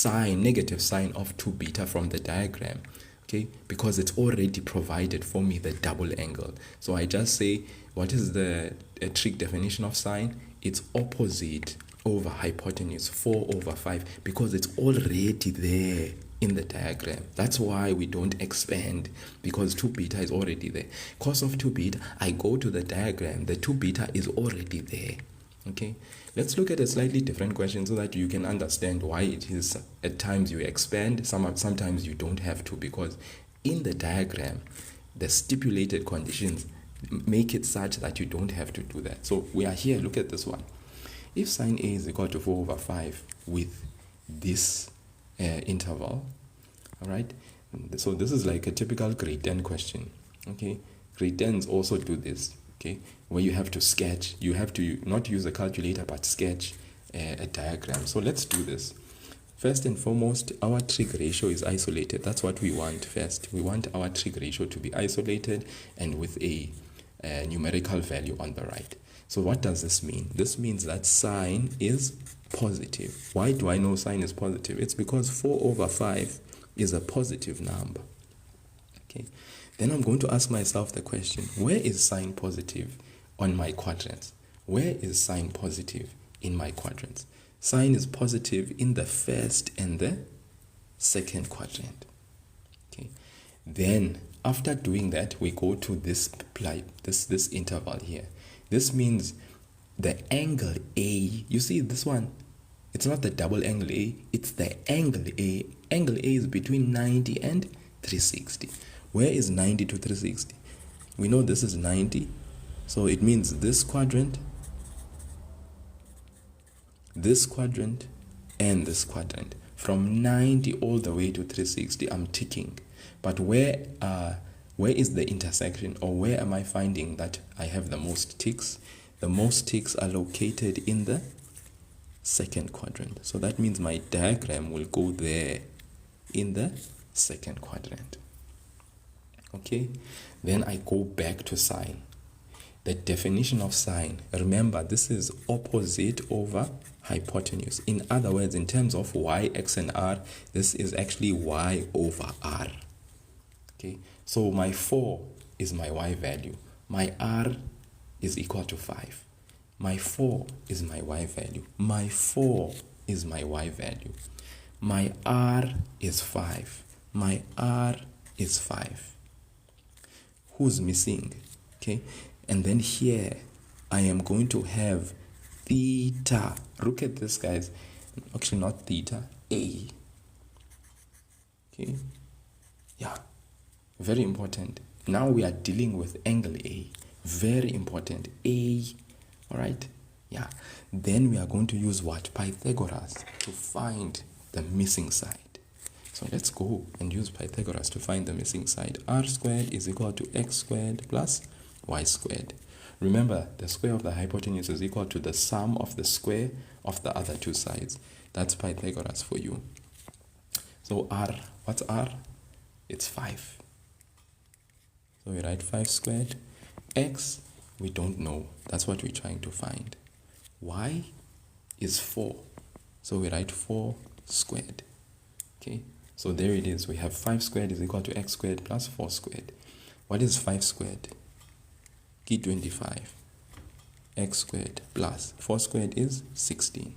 negative sine of 2 beta from the diagram, okay, because it's already provided for me the double angle. So I just say, what is the trig definition of sine? It's opposite over hypotenuse, 4 over 5, because it's already there in the diagram. That's why we don't expand, because 2 beta is already there. Cos of 2 beta, I go to the diagram, the 2 beta is already there. Okay, let's look at a slightly different question so that you can understand why it is at times you expand, sometimes you don't have to, because in the diagram the stipulated conditions make it such that you don't have to do that. So we are here, look at this one. If sine A is equal to 4 over 5 with this interval, all right, so this is like a typical grade 10 question. Okay, grade 10s also do this. Okay, where you have to sketch, you have to not use a calculator but sketch a diagram. So let's do this. First and foremost, our trig ratio is isolated. That's what we want first. We want our trig ratio to be isolated and with a numerical value on the right. So what does this mean? This means that sine is positive. Why do I know sine is positive? It's because 4 over 5 is a positive number. Okay. Then I'm going to ask myself the question, where is sine positive on my quadrants? Where is sine positive in my quadrants? Sine is positive in the first and the second quadrant. Okay. Then after doing that, we go to this interval here. This means the angle A, you see this one, it's not the double angle A, it's the angle A. Angle A is between 90 and 360. Where is 90 to 360? We know this is 90, so it means this quadrant, and this quadrant. From 90 all the way to 360, I'm ticking. But where is the intersection, or where am I finding that I have the most ticks? The most ticks are located in the second quadrant. So that means my diagram will go there in the second quadrant. Okay, then I go back to sine. The definition of sine, remember, this is opposite over hypotenuse. In other words, in terms of y, x, and r, this is actually y over r. Okay, so my 4 is my y value. My r is equal to 5. My 4 is my y value. My 4 is my y value. My r is 5. My r is 5. Who's missing? Okay, and then here I am going to have theta. Look at this, guys. Actually, not theta, A. Okay, yeah, very important. Now we are dealing with angle A. Very important, A. All right, yeah. Then we are going to use what? Pythagoras to find the missing side. So let's go and use Pythagoras to find the missing side. R squared is equal to x squared plus y squared. Remember, the square of the hypotenuse is equal to the sum of the square of the other two sides. That's Pythagoras for you. So R, what's R? It's 5. So we write 5 squared. X, we don't know. That's what we're trying to find. Y is 4. So we write 4 squared. Okay, so there it is. We have 5 squared is equal to x squared plus 4 squared. What is 5 squared? Key 25. X squared plus 4 squared is 16.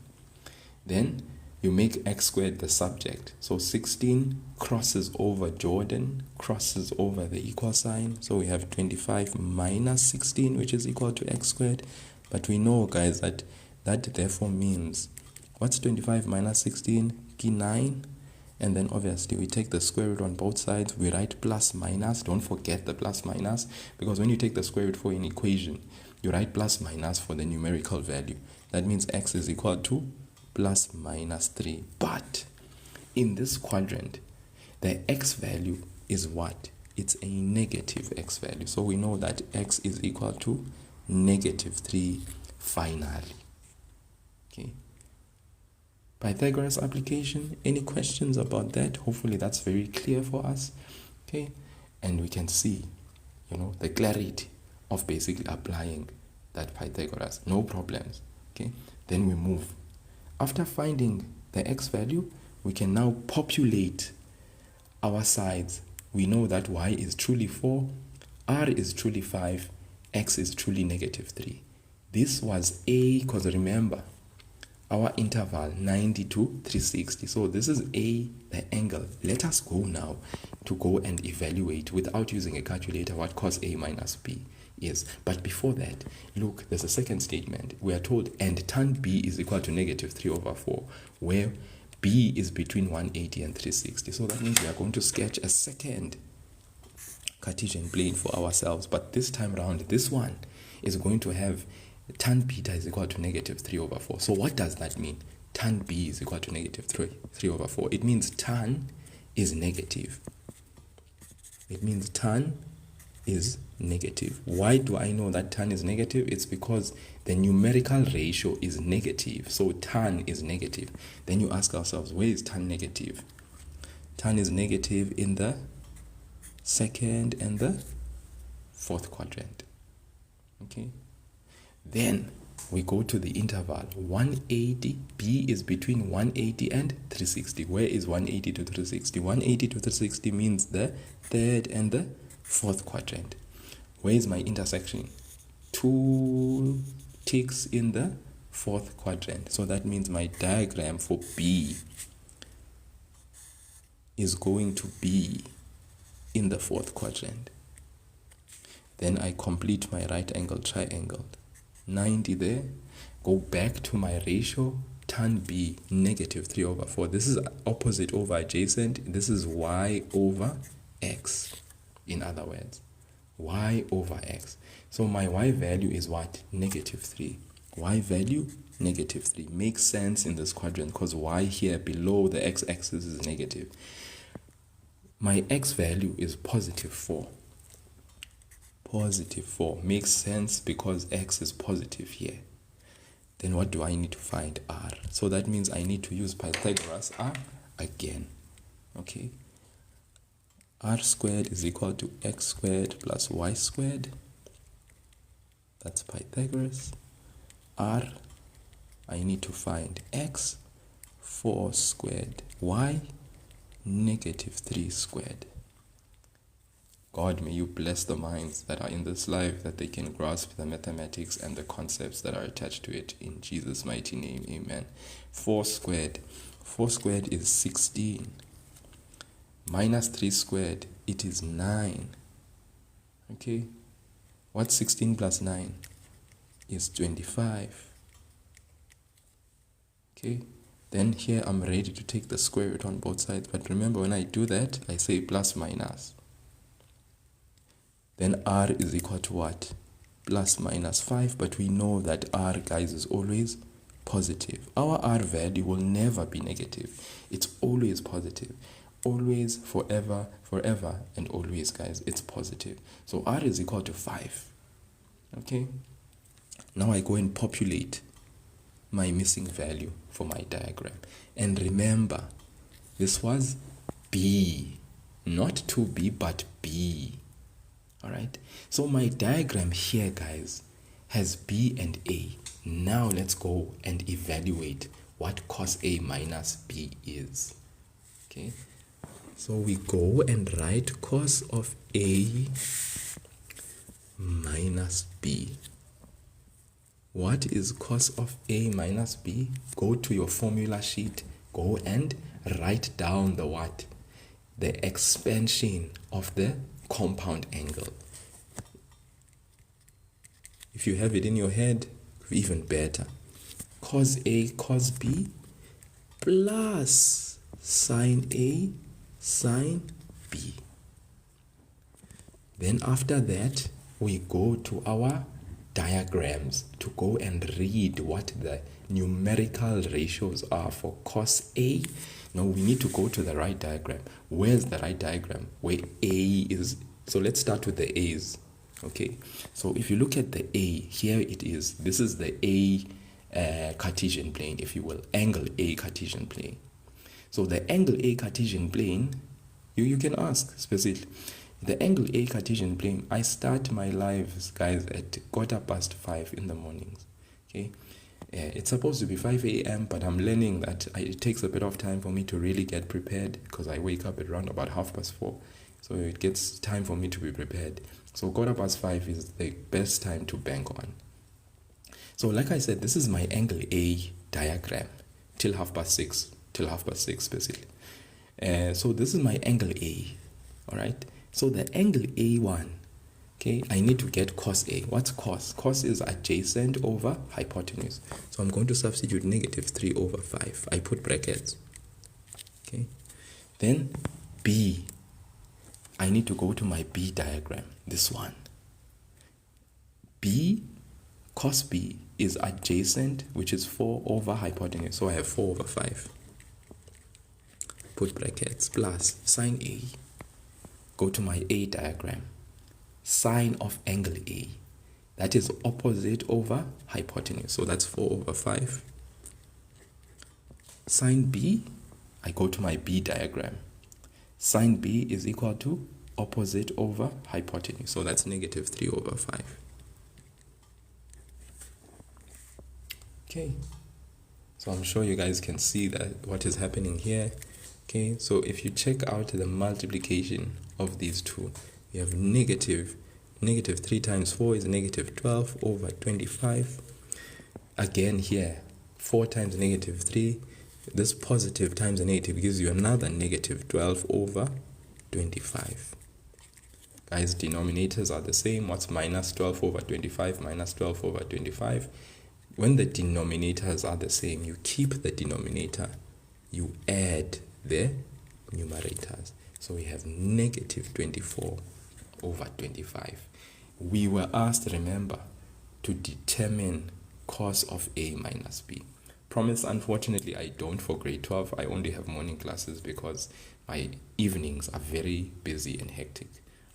Then you make x squared the subject. So 16 crosses over Jordan, crosses over the equal sign. So we have 25 minus 16, which is equal to x squared. But we know, guys, that therefore means, what's 25 minus 16? Key 9. And then obviously we take the square root on both sides. We write plus minus. Don't forget the plus minus, because when you take the square root for an equation, you write plus minus for the numerical value. That means x is equal to plus minus 3. But in this quadrant, the x value is what? It's a negative x value. So we know that x is equal to negative 3 finally. Okay. Pythagoras application, any questions about that? Hopefully that's very clear for us. Okay, and we can see, the clarity of basically applying that Pythagoras. No problems. Okay, then we move. After finding the x value, we can now populate our sides. We know that y is truly 4, r is truly 5, x is truly negative 3. This was A, because remember, our interval 90 to 360. So this is A, the angle. Let us go now to go and evaluate without using a calculator what cos A minus B is. But before that, look, there's a second statement. We are told, and tan B is equal to negative 3 over 4, where B is between 180 and 360. So that means we are going to sketch a second Cartesian plane for ourselves. But this time around, this one is going to have tan beta is equal to negative 3 over 4. So what does that mean? Tan B is equal to negative 3 over 4. It means tan is negative. It means tan is negative. Why do I know that tan is negative? It's because the numerical ratio is negative. So tan is negative. Then you ask ourselves, where is tan negative? Tan is negative in the second and the fourth quadrant. Okay. Then we go to the interval 180. B is between 180 and 360. Where is 180 to 360? 180 to 360 means the third and the fourth quadrant. Where is my intersection? 2 ticks in the fourth quadrant. So that means my diagram for B is going to be in the fourth quadrant. Then I complete my right angle triangle. 90 there. Go back to my ratio. Tan B, negative 3 over 4. This is opposite over adjacent. This is y over x. In other words, y over x. So my y value is what? Negative 3. Y value, negative 3. Makes sense in this quadrant because y here below the x-axis is negative. My x value is positive 4. Positive 4. Makes sense because x is positive here. Then what do I need to find? R. So that means I need to use Pythagoras R again. Okay. R squared is equal to x squared plus y squared. That's Pythagoras. R, I need to find x, 4 squared, y, negative 3 squared. God, may you bless the minds that are in this life, that they can grasp the mathematics and the concepts that are attached to it. In Jesus' mighty name, amen. 4 squared. 4 squared is 16. Minus 3 squared, it is 9. Okay? What's 16 plus 9? Is 25. Okay? Then here I'm ready to take the square root on both sides. But remember, when I do that, I say plus minus. Then r is equal to what? Plus minus 5. But we know that r, guys, is always positive. Our r value will never be negative. It's always positive. Always, forever, forever, and always, guys. It's positive. So r is equal to 5. Okay? Now I go and populate my missing value for my diagram. And remember, this was B. Not 2B, but B. Alright? So my diagram here, guys, has B and A. Now let's go and evaluate what cos A minus B is. Okay? So we go and write cos of A minus B. What is cos of A minus B? Go to your formula sheet. Go and write down the what? The expansion of the compound angle. If you have it in your head, even better. Cos A cos B plus sin A sin B. Then after that, we go to our diagrams to go and read what the numerical ratios are for cos A. Now we need to go to the right diagram. Where's the right diagram? Where A is. So let's start with the A's. Okay, so if you look at the A, here it is. This is the A Cartesian plane, if you will. Angle A Cartesian plane. So the angle A Cartesian plane, you can ask specifically. The angle A Cartesian plane, I start my lives, guys, at 5:15 in the mornings. Okay, it's supposed to be 5 a.m., but I'm learning that it takes a bit of time for me to really get prepared because I wake up at around about 4:30. So it gets time for me to be prepared. So 5:15 is the best time to bank on. So like I said, this is my angle A diagram till 6:30 basically. So this is my angle A. All right. So the angle A1, okay, I need to get cos A. What's cos? Cos is adjacent over hypotenuse. So I'm going to substitute negative 3 over 5. I put brackets. Okay. Then B. I need to go to my B diagram. This one. B, cos B is adjacent, which is 4 over hypotenuse. So I have 4 over 5. Put brackets plus sin A. Go to my A diagram. Sine of angle A. That is opposite over hypotenuse. So that's 4 over 5. Sine B, I go to my B diagram. Sine B is equal to opposite over hypotenuse. So that's negative 3 over 5. Okay. So I'm sure you guys can see that what is happening here. Okay, so if you check out the multiplication of these two, we have negative 3 times 4 is negative 12 over 25. Again here, 4 times negative 3 This positive times a negative gives you another negative 12 over 25. Guys, denominators are the same. What's minus 12 over 25 minus 12 over 25? When the denominators are the same, you keep the denominator, you add the numerators. So we have negative 24 over 25. We were asked, remember, to determine cos of A minus B. Promise, unfortunately, I don't for grade 12. I only have morning classes because my evenings are very busy and hectic.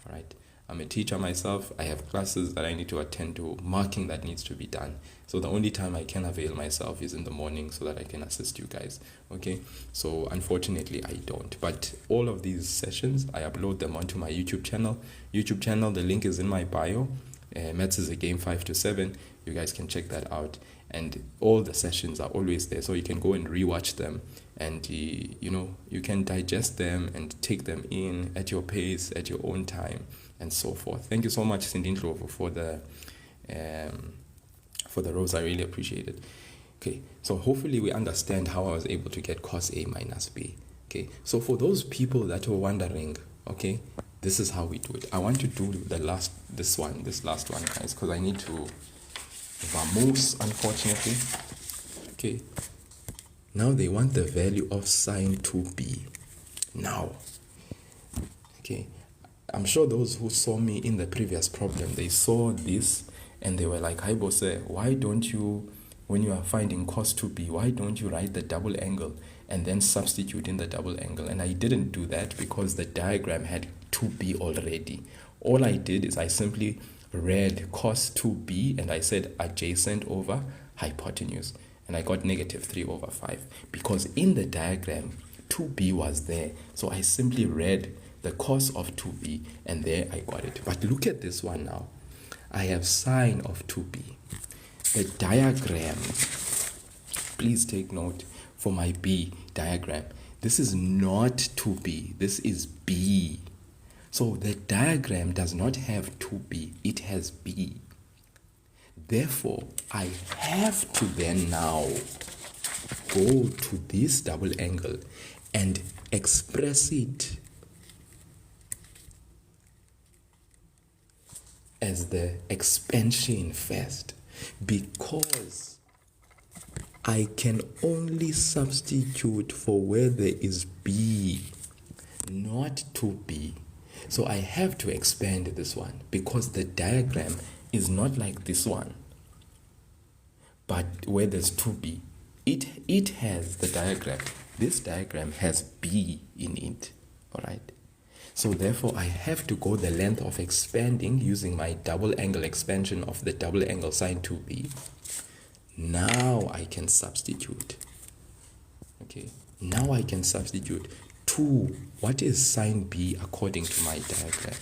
All right. I'm a teacher myself. I have classes that I need to attend to, marking that needs to be done. So the only time I can avail myself is in the morning so that I can assist you guys. Okay. So unfortunately, I don't. But all of these sessions, I upload them onto my YouTube channel. The link is in my bio. Maths is a game 5 to 7. You guys can check that out. And all the sessions are always there, so you can go and rewatch them, and you can digest them and take them in at your pace, at your own time, and so forth. Thank you so much, Cindy Ndlovu, for the rose. I really appreciate it. Okay, so hopefully we understand how I was able to get cos A minus B. Okay, so for those people that were wondering, okay, this is how we do it. I want to do this last one, guys, because I need to vamos, unfortunately. Okay, now they want the value of sine 2b. Now, okay, I'm sure those who saw me in the previous problem, they saw this and they were like, hi boss, why don't you, when you are finding cos 2b, why don't you write the double angle and then substitute in the double angle? And I didn't do that because the diagram had 2b already. All I did is I simply read cos 2b and I said adjacent over hypotenuse, and I got negative 3 over 5 because in the diagram 2b was there. So I simply read the cos of 2b and there I got it. But look at this one now. I have sine of 2b. The diagram, please take note for my b diagram, this is not 2b, this is b. So the diagram does not have 2b, it has b. Therefore, I have to then now go to this double angle and express it as the expansion first, because I can only substitute for where there is b, not 2b. So I have to expand this one because the diagram is not like this one, but where there's 2b, it has the diagram. This diagram has b in it, all right? So therefore, I have to go the length of expanding using my double angle expansion of the double angle sine 2b. Now I can substitute. Okay, now I can substitute 2. What is sine b according to my diagram?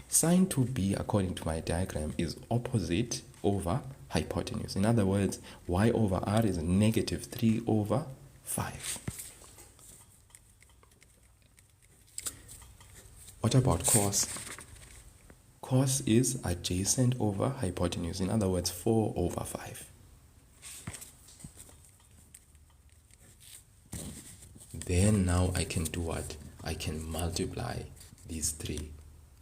Sine 2b according to my diagram is opposite over hypotenuse. In other words, y over r is negative 3 over 5. What about cos? Cos is adjacent over hypotenuse. In other words, 4 over 5. Then now I can do what? I can multiply these 3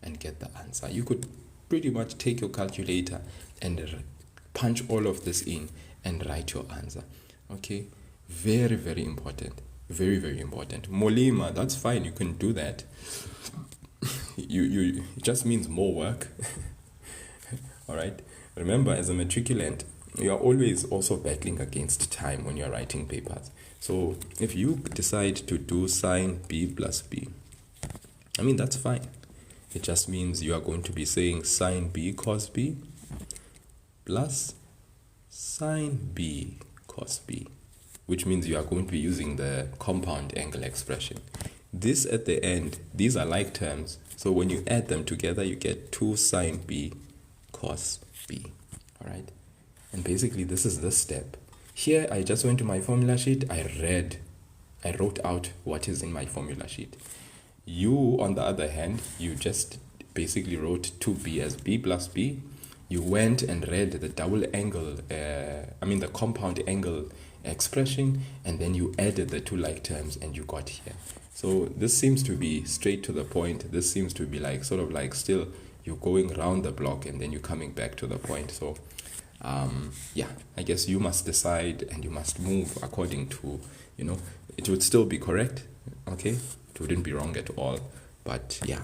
and get the answer. You could pretty much take your calculator and punch all of this in and write your answer. Okay, very, very important. Very, very important. Molima, that's fine, you can do that. It just means more work. All right, remember, as a matriculant, you are always also battling against time when you're writing papers. So if you decide to do sine b plus b, I mean, that's fine. It just means you are going to be saying sine b cos b plus sine b cos b, which means you are going to be using the compound angle expression. This at the end, these are like terms. So when you add them together, you get 2 sine b cos b. All right. And basically, this is the step. Here, I just went to my formula sheet. I wrote out what is in my formula sheet. You, on the other hand, you just basically wrote 2b as b plus b. You went and read the double angle, the compound angle expression, and then you added the two like terms and you got here. So this seems to be straight to the point. This seems to be like sort of like still you're going around the block and then you're coming back to the point. So yeah, I guess you must decide and you must move according to, it would still be correct, okay? It wouldn't be wrong at all. But yeah,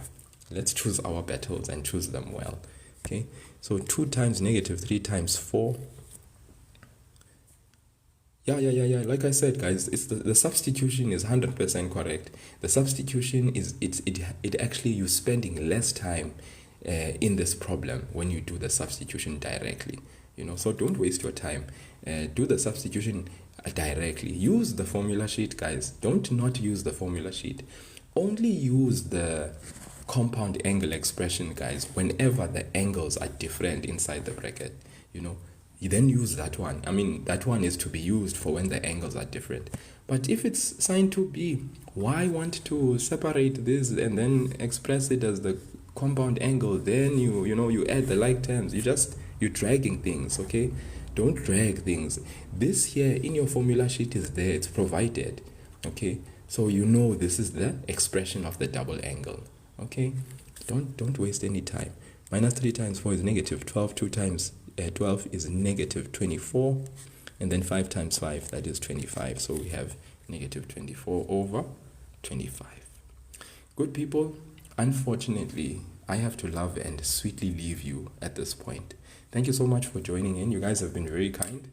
let's choose our battles and choose them well, okay? So 2 times negative 3 times 4. Yeah. Like I said, guys, it's the substitution is 100% correct. The substitution is, it actually, you're spending less time in this problem when you do the substitution directly. So don't waste your time. Do the substitution directly. Use the formula sheet, guys. Don't not use the formula sheet. Only use the compound angle expression, guys, whenever the angles are different inside the bracket. You then use that one. I mean, that one is to be used for when the angles are different. But if it's sine 2b, why want to separate this and then express it as the compound angle? Then you add the like terms. You're dragging things, okay? Don't drag things. This here in your formula sheet is there. It's provided, okay? So this is the expression of the double angle, okay? Don't waste any time. Minus 3 times 4 is negative 12. 2 times 12 is negative 24. And then 5 times 5, that is 25. So we have negative 24 over 25. Good people, unfortunately, I have to love and sweetly leave you at this point. Thank you so much for joining in. You guys have been very kind,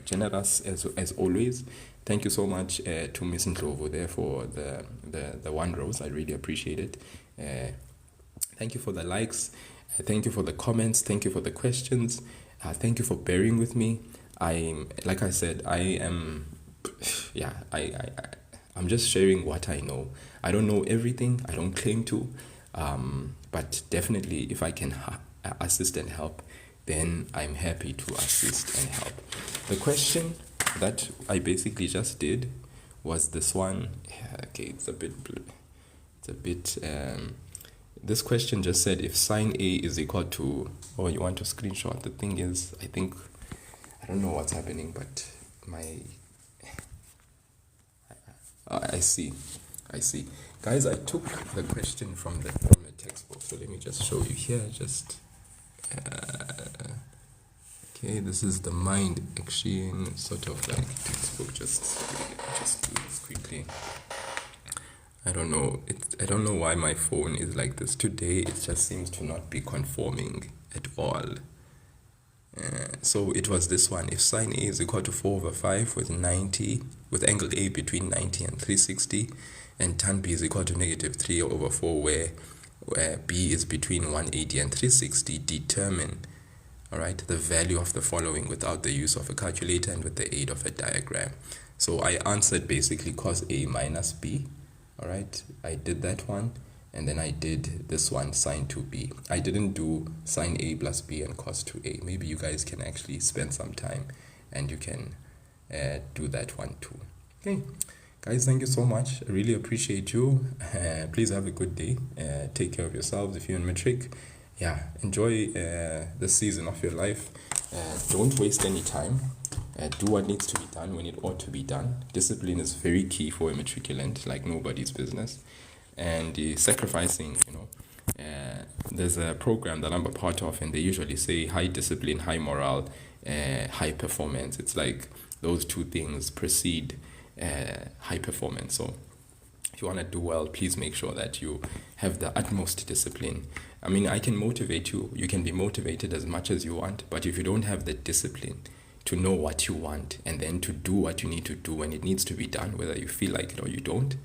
generous as always. Thank you so much to Miss Ndlovu there for the 1 rose. I really appreciate it. Thank you for the likes. Thank you for the comments. Thank you for the questions. Thank you for bearing with me. I'm just sharing what I know. I don't know everything. I don't claim to. But definitely, if I can assist and help, then I'm happy to assist and help. The question that I basically just did was this one. Okay, it's a bit. This question just said if sine A is equal to, or you want to screenshot. The thing is, I don't know what's happening, but I see. Guys, I took the question from the textbook, so let me just show you here. Okay, this is the mind action sort of like textbook. Just do this quickly. I don't know why my phone is like this today. It just seems to not be conforming at all. So it was this one. If sine A is equal to 4 over 5 with angle A between 90 and 360, and tan B is equal to negative 3 over 4 where B is between 180 and 360, determine, all right, the value of the following without the use of a calculator and with the aid of a diagram. So I answered basically cos A minus B. All right, I did that one, and then I did this one, sine 2b. I didn't do sine A plus B and cos 2a. Maybe you guys can actually spend some time and you can do that one too. Okay, guys, thank you so much. I really appreciate you. Please have a good day. Take care of yourselves if you're in matric. Yeah, enjoy the season of your life. Don't waste any time. Do what needs to be done when it ought to be done. Discipline is very key for a matriculant, like nobody's business. And sacrificing, there's a program that I'm a part of, and they usually say high discipline, high morale, high performance. It's like those two things precede high performance. So if you want to do well, please make sure that you have the utmost discipline. I mean, I can motivate you. You can be motivated as much as you want, but if you don't have the discipline to know what you want and then to do what you need to do when it needs to be done, whether you feel like it or you don't,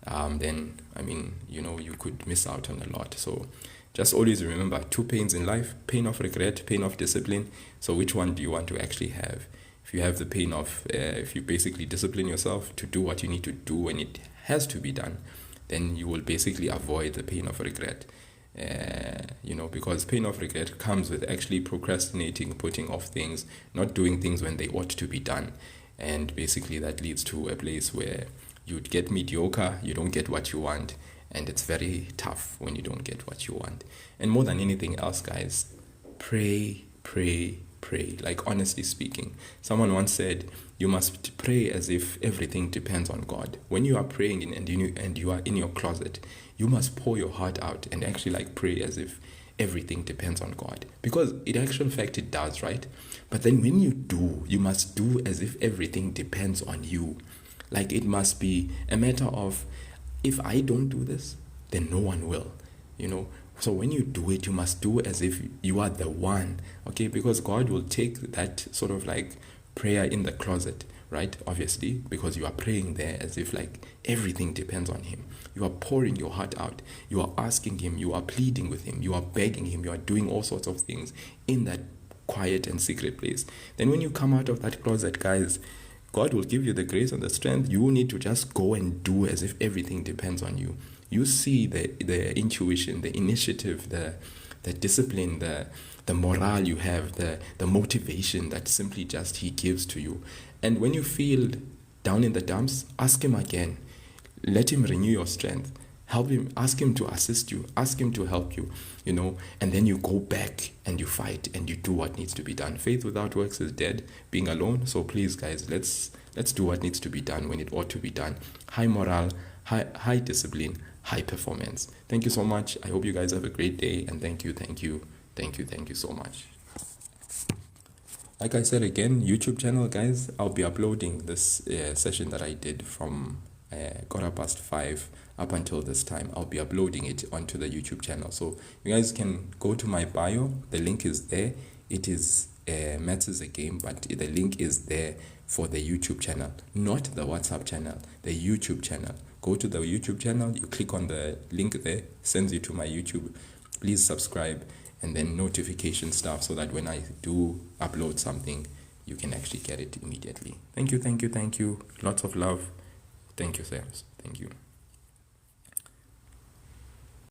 then, I mean, you could miss out on a lot. So just always remember 2 pains in life: pain of regret, pain of discipline. So which one do you want to actually have? If you have the pain of, if you basically discipline yourself to do what you need to do when it has to be done, then you will basically avoid the pain of regret. Because pain of regret comes with actually procrastinating, putting off things, not doing things when they ought to be done. And basically that leads to a place where you'd get mediocre, you don't get what you want, and it's very tough when you don't get what you want. And more than anything else, guys, pray, pray, pray. Like, honestly speaking, someone once said, you must pray as if everything depends on God. When you are praying and you are in your closet, you must pour your heart out and actually like pray as if everything depends on God. Because in actual fact it does, right? But then when you do, you must do as if everything depends on you. Like, it must be a matter of, if I don't do this, then no one will, you know. So when you do it, you must do as if you are the one, okay? Because God will take that sort of like prayer in the closet, right? Obviously, because you are praying there as if like everything depends on him. You are pouring your heart out. You are asking him, you are pleading with him, you are begging him, you are doing all sorts of things in that quiet and secret place. Then when you come out of that closet, guys, God will give you the grace and the strength. You need to just go and do as if everything depends on you. You see the intuition, the initiative, the discipline, the morale you have, the motivation that simply just he gives to you. And when you feel down in the dumps, ask him again. Let him renew your strength. Help him, ask him to assist you, ask him to help you, you know, and then you go back and you fight and you do what needs to be done. Faith without works is dead, being alone. So please, guys, let's do what needs to be done when it ought to be done. High morale, high discipline, high performance. Thank you so much. I hope you guys have a great day, and thank you so much. Like I said again, YouTube channel, guys, I'll be uploading this session that I did from 5:15 up until this time. I'll be uploading it onto the YouTube channel, so you guys can go to my bio. The link is there. It is Maths is a Game, but the link is there for the YouTube channel, not the WhatsApp channel, the YouTube channel. Go to the YouTube channel, you click on the link there, sends you to my YouTube. Please subscribe, and then notification stuff, so that when I do upload something, you can actually get it immediately. Thank you. Lots of love. Thank you, sirs. Thank you.